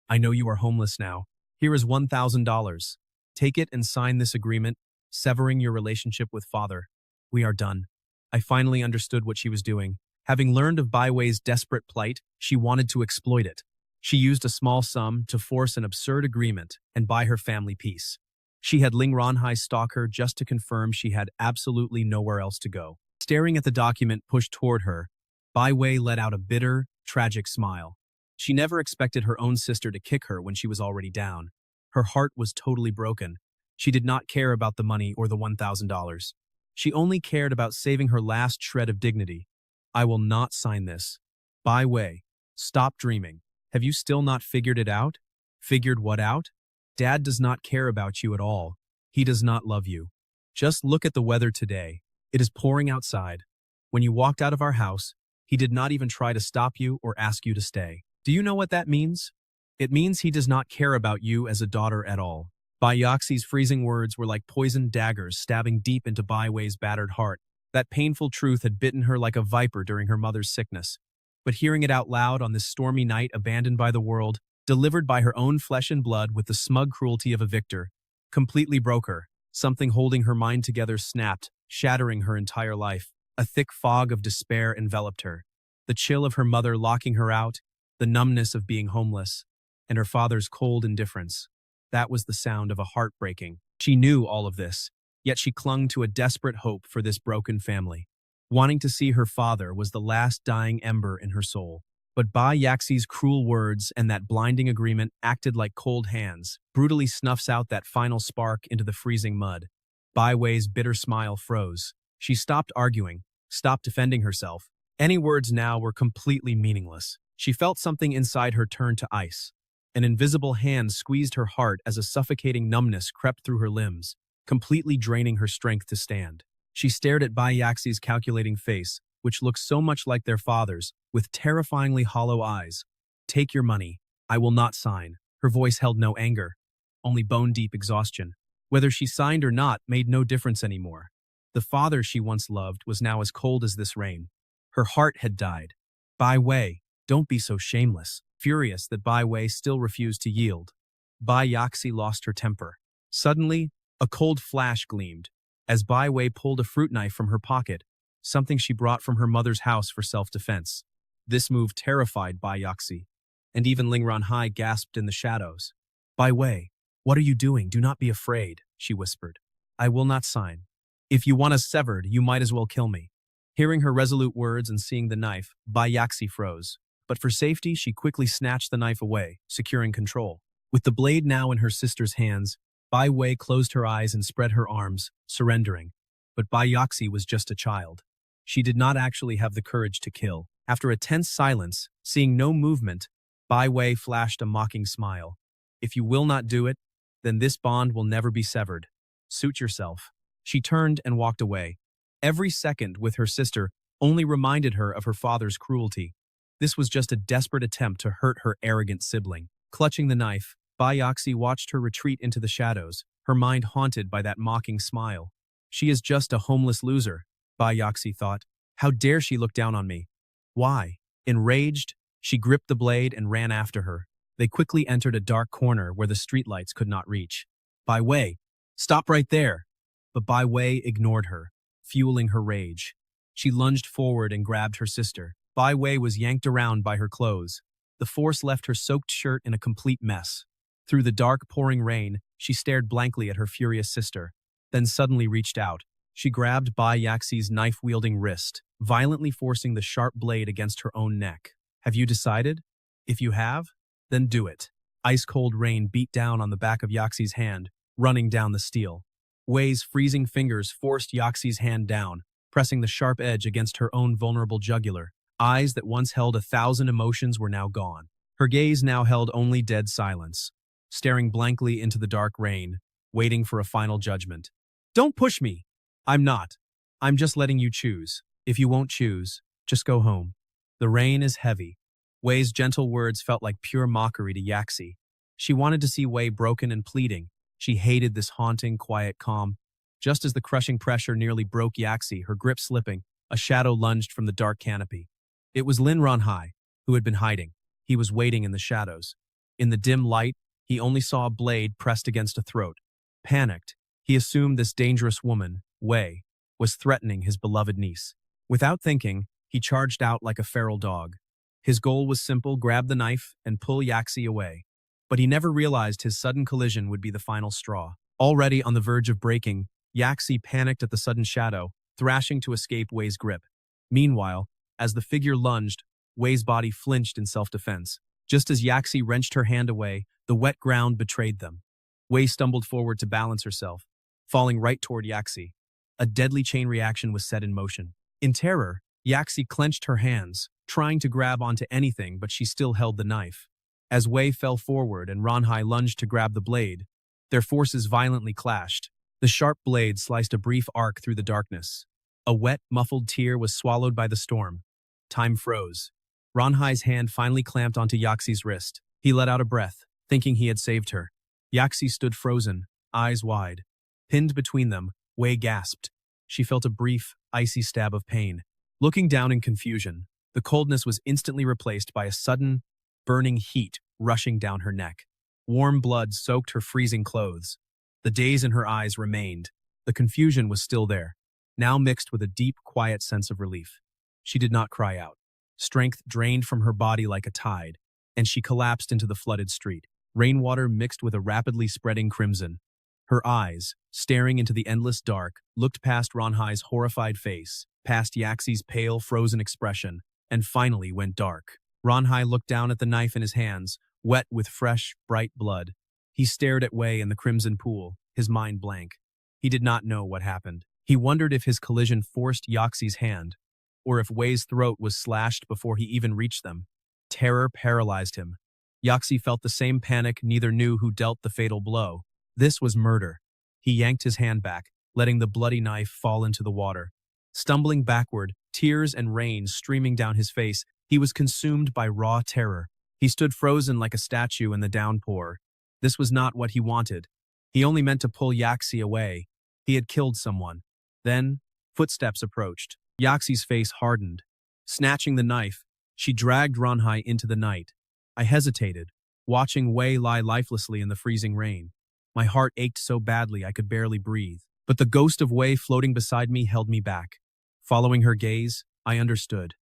I know you are homeless now. Here is $1,000. Take it and sign this agreement, severing your relationship with father. We are done. I finally understood what she was doing. Having learned of Bai Wei's desperate plight, she wanted to exploit it. She used a small sum to force an absurd agreement and buy her family peace. She had Ling Ranhai stalk her just to confirm she had absolutely nowhere else to go. Staring at the document pushed toward her, Bai Wei let out a bitter, tragic smile. She never expected her own sister to kick her when she was already down. Her heart was totally broken. She did not care about the money or the $1,000. She only cared about saving her last shred of dignity. I will not sign this. Bai Wei, stop dreaming. Have you still not figured it out? Figured what out? Dad does not care about you at all. He does not love you. Just look at the weather today. It is pouring outside. When you walked out of our house, he did not even try to stop you or ask you to stay. Do you know what that means? It means he does not care about you as a daughter at all. Bai Yaxi's freezing words were like poisoned daggers stabbing deep into Bai Wei's battered heart. That painful truth had bitten her like a viper during her mother's sickness. But hearing it out loud on this stormy night abandoned by the world, delivered by her own flesh and blood with the smug cruelty of a victor, completely broke her. Something holding her mind together snapped, shattering her entire life. A thick fog of despair enveloped her. The chill of her mother locking her out, the numbness of being homeless, and her father's cold indifference. That was the sound of a heart breaking. She knew all of this, yet she clung to a desperate hope for this broken family. Wanting to see her father was the last dying ember in her soul. But Ba Yaxi's cruel words and that blinding agreement acted like cold hands, brutally snuffs out that final spark into the freezing mud. Bai Wei's bitter smile froze. She stopped arguing, stopped defending herself. Any words now were completely meaningless. She felt something inside her turn to ice. An invisible hand squeezed her heart as a suffocating numbness crept through her limbs, completely draining her strength to stand. She stared at Bai Yaxi's calculating face, which looked so much like their father's, with terrifyingly hollow eyes. "Take your money. I will not sign." Her voice held no anger, only bone-deep exhaustion. Whether she signed or not made no difference anymore. The father she once loved was now as cold as this rain. Her heart had died. "Bai Wei, don't be so shameless." Furious that Bai Wei still refused to yield, Bai Yaxi lost her temper. Suddenly, a cold flash gleamed, as Bai Wei pulled a fruit knife from her pocket, something she brought from her mother's house for self-defense. This move terrified Bai Yaxi, and even Ling Ranhai gasped in the shadows. "Bai Wei, what are you doing? Do not be afraid," she whispered. "I will not sign. If you want us severed, you might as well kill me." Hearing her resolute words and seeing the knife, Bai Yaxi froze. But for safety, she quickly snatched the knife away, securing control. With the blade now in her sister's hands, Bai Wei closed her eyes and spread her arms, surrendering. But Bai Yaxi was just a child. She did not actually have the courage to kill. After a tense silence, seeing no movement, Bai Wei flashed a mocking smile. "If you will not do it, then this bond will never be severed. Suit yourself." She turned and walked away. Every second with her sister only reminded her of her father's cruelty. This was just a desperate attempt to hurt her arrogant sibling. Clutching the knife, Bai Yaxi watched her retreat into the shadows, her mind haunted by that mocking smile. "She is just a homeless loser," Bai Yaxi thought. "How dare she look down on me? Why?" Enraged, she gripped the blade and ran after her. They quickly entered a dark corner where the streetlights could not reach. "Bai Wei, stop right there!" But Bai Wei ignored her, fueling her rage. She lunged forward and grabbed her sister. Bai Wei was yanked around by her clothes. The force left her soaked shirt in a complete mess. Through the dark, pouring rain, she stared blankly at her furious sister, then suddenly reached out. She grabbed Bai Yaxi's knife-wielding wrist, violently forcing the sharp blade against her own neck. "Have you decided? If you have, then do it." Ice-cold rain beat down on the back of Yaxi's hand, running down the steel. Wei's freezing fingers forced Yaxi's hand down, pressing the sharp edge against her own vulnerable jugular. Eyes that once held 1,000 emotions were now gone. Her gaze now held only dead silence, staring blankly into the dark rain, waiting for a final judgment. "Don't push me!" "I'm not. I'm just letting you choose. If you won't choose, just go home." "The rain is heavy." Wei's gentle words felt like pure mockery to Yaxi. She wanted to see Wei broken and pleading. She hated this haunting, quiet calm. Just as the crushing pressure nearly broke Yaxi, her grip slipping, a shadow lunged from the dark canopy. It was Lin Ranhai, who had been hiding. He was waiting in the shadows. In the dim light, he only saw a blade pressed against a throat. Panicked, he assumed this dangerous woman, Wei, was threatening his beloved niece. Without thinking, he charged out like a feral dog. His goal was simple: grab the knife and pull Yaxi away. But he never realized his sudden collision would be the final straw. Already on the verge of breaking, Yaxi panicked at the sudden shadow, thrashing to escape Wei's grip. Meanwhile, as the figure lunged, Wei's body flinched in self-defense. Just as Yaxi wrenched her hand away, the wet ground betrayed them. Wei stumbled forward to balance herself, falling right toward Yaxi. A deadly chain reaction was set in motion. In terror, Yaxi clenched her hands, trying to grab onto anything, but she still held the knife. As Wei fell forward and Ranhai lunged to grab the blade, their forces violently clashed. The sharp blade sliced a brief arc through the darkness. A wet, muffled tear was swallowed by the storm. Time froze. Ranhai's hand finally clamped onto Yaxi's wrist. He let out a breath, thinking he had saved her. Yaxi stood frozen, eyes wide. Pinned between them, Wei gasped. She felt a brief, icy stab of pain. Looking down in confusion, the coldness was instantly replaced by a sudden, burning heat rushing down her neck. Warm blood soaked her freezing clothes. The daze in her eyes remained. The confusion was still there, now mixed with a deep, quiet sense of relief. She did not cry out. Strength drained from her body like a tide, and she collapsed into the flooded street. Rainwater mixed with a rapidly spreading crimson. Her eyes, staring into the endless dark, looked past Ronhai's horrified face, past Yaxi's pale, frozen expression, and finally went dark. Ronhai looked down at the knife in his hands, wet with fresh, bright blood. He stared at Wei in the crimson pool, his mind blank. He did not know what happened. He wondered if his collision forced Yaxi's hand, or if Wei's throat was slashed before he even reached them. Terror paralyzed him. Yaxi felt the same panic, neither knew who dealt the fatal blow. This was murder. He yanked his hand back, letting the bloody knife fall into the water. Stumbling backward, tears and rain streaming down his face, he was consumed by raw terror. He stood frozen like a statue in the downpour. This was not what he wanted. He only meant to pull Yaxi away. He had killed someone. Then, footsteps approached. Yaxi's face hardened. Snatching the knife, she dragged Ronhai into the night. I hesitated, watching Wei lie lifelessly in the freezing rain. My heart ached so badly I could barely breathe. But the ghost of Wei floating beside me held me back. Following her gaze, I understood.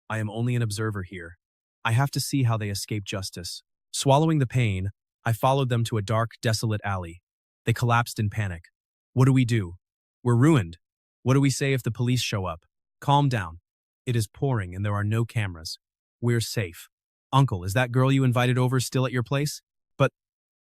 I am only an observer here. I have to see how they escape justice. Swallowing the pain, I followed them to a dark, desolate alley. They collapsed in panic. What do we do? We're ruined. What do we say if the police show up? Calm down. It is pouring and there are no cameras. We're safe. Uncle, is that girl you invited over still at your place?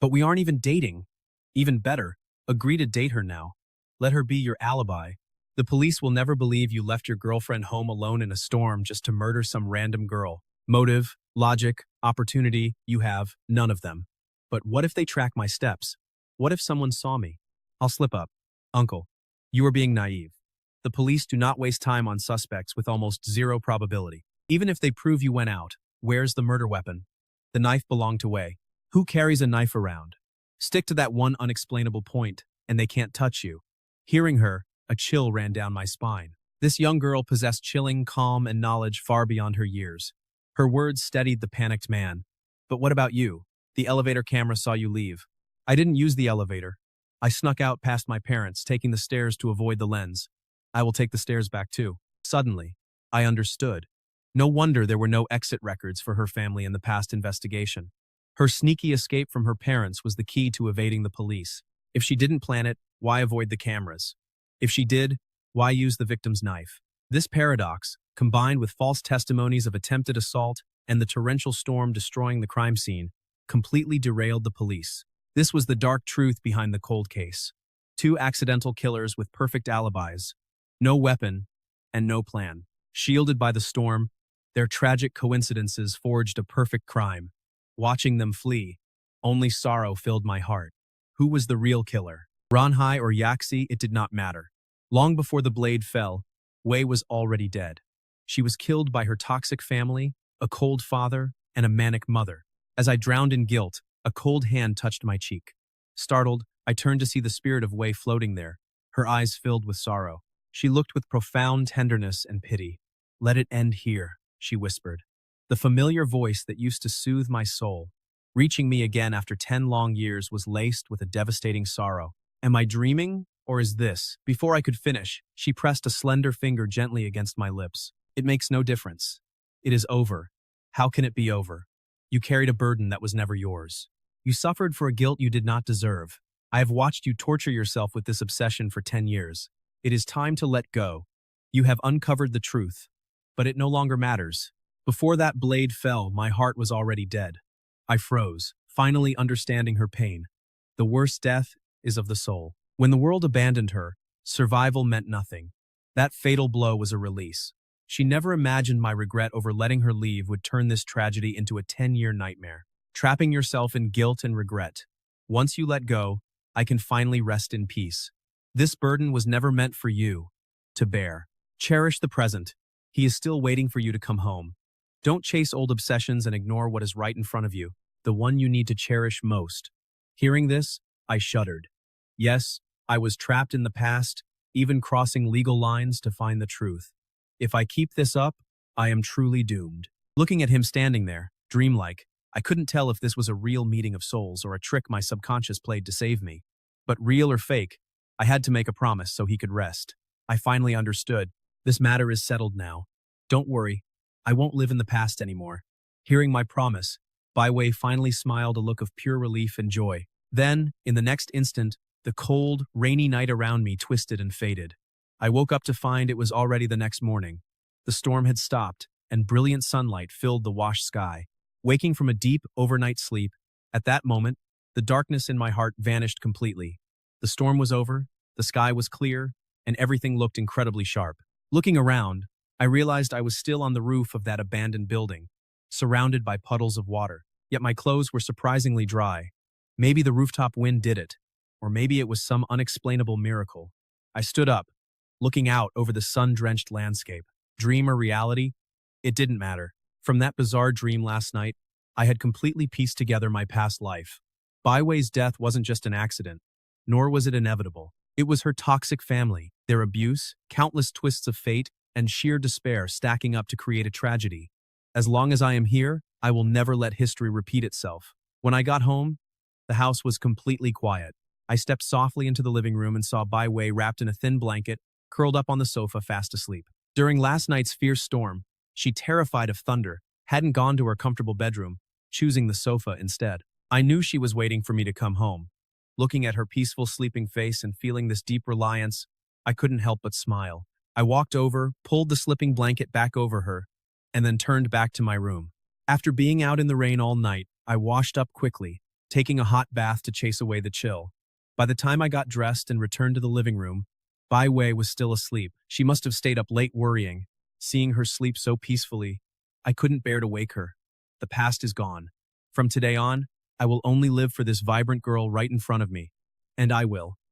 But we aren't even dating. Even better, agree to date her now. Let her be your alibi. The police will never believe you left your girlfriend home alone in a storm just to murder some random girl. Motive, logic, opportunity, you have none of them. But what if they track my steps? What if someone saw me? I'll slip up. Uncle, you are being naive. The police do not waste time on suspects with almost zero probability. Even if they prove you went out, where's the murder weapon? The knife belonged to Wei. Who carries a knife around? Stick to that one unexplainable point, and they can't touch you. Hearing her, a chill ran down my spine. This young girl possessed chilling calm and knowledge far beyond her years. Her words steadied the panicked man. But what about you? The elevator camera saw you leave. I didn't use the elevator. I snuck out past my parents, taking the stairs to avoid the lens. I will take the stairs back too. Suddenly, I understood. No wonder there were no exit records for her family in the past investigation. Her sneaky escape from her parents was the key to evading the police. If she didn't plan it, why avoid the cameras? If she did, why use the victim's knife? This paradox, combined with false testimonies of attempted assault and the torrential storm destroying the crime scene, completely derailed the police. This was the dark truth behind the cold case. Two accidental killers with perfect alibis, no weapon, and no plan. Shielded by the storm, their tragic coincidences forged a perfect crime. Watching them flee, only sorrow filled my heart. Who was the real killer? Ronhai or Yaxi, it did not matter. Long before the blade fell, Wei was already dead. She was killed by her toxic family, a cold father, and a manic mother. As I drowned in guilt, a cold hand touched my cheek. Startled, I turned to see the spirit of Wei floating there, her eyes filled with sorrow. She looked with profound tenderness and pity. Let it end here, she whispered. The familiar voice that used to soothe my soul, reaching me again after 10 long years, was laced with a devastating sorrow. Am I dreaming, or is this? Before I could finish, she pressed a slender finger gently against my lips. It makes no difference. It is over. How can it be over? You carried a burden that was never yours. You suffered for a guilt you did not deserve. I have watched you torture yourself with this obsession for 10 years. It is time to let go. You have uncovered the truth, but it no longer matters. Before that blade fell, my heart was already dead. I froze, finally understanding her pain. The worst death is of the soul. When the world abandoned her, survival meant nothing. That fatal blow was a release. She never imagined my regret over letting her leave would turn this tragedy into a 10-year nightmare. Trapping yourself in guilt and regret. Once you let go, I can finally rest in peace. This burden was never meant for you to bear. Cherish the present. He is still waiting for you to come home. Don't chase old obsessions and ignore what is right in front of you, the one you need to cherish most. Hearing this, I shuddered. Yes, I was trapped in the past, even crossing legal lines to find the truth. If I keep this up, I am truly doomed. Looking at him standing there, dreamlike, I couldn't tell if this was a real meeting of souls or a trick my subconscious played to save me. But real or fake, I had to make a promise so he could rest. I finally understood. This matter is settled now. Don't worry, I won't live in the past anymore. Hearing my promise, Byway finally smiled a look of pure relief and joy. Then, in the next instant, the cold, rainy night around me twisted and faded. I woke up to find it was already the next morning. The storm had stopped, and brilliant sunlight filled the washed sky. Waking from a deep, overnight sleep, at that moment, the darkness in my heart vanished completely. The storm was over, the sky was clear, and everything looked incredibly sharp. Looking around, I realized I was still on the roof of that abandoned building, surrounded by puddles of water. Yet my clothes were surprisingly dry. Maybe the rooftop wind did it, or maybe it was some unexplainable miracle. I stood up, looking out over the sun-drenched landscape. Dream or reality? It didn't matter. From that bizarre dream last night, I had completely pieced together my past life. Byway's death wasn't just an accident, nor was it inevitable. It was her toxic family, their abuse, countless twists of fate, and sheer despair stacking up to create a tragedy. As long as I am here, I will never let history repeat itself. When I got home, the house was completely quiet. I stepped softly into the living room and saw Byway wrapped in a thin blanket, curled up on the sofa fast asleep. During last night's fierce storm, she, terrified of thunder, hadn't gone to her comfortable bedroom, choosing the sofa instead. I knew she was waiting for me to come home. Looking at her peaceful sleeping face and feeling this deep reliance, I couldn't help but smile. I walked over, pulled the slipping blanket back over her, and then turned back to my room. After being out in the rain all night, I washed up quickly, taking a hot bath to chase away the chill. By the time I got dressed and returned to the living room, Byway was still asleep. She must have stayed up late worrying. Seeing her sleep so peacefully, I couldn't bear to wake her. The past is gone. From today on, I will only live for this vibrant girl right in front of me. And I will.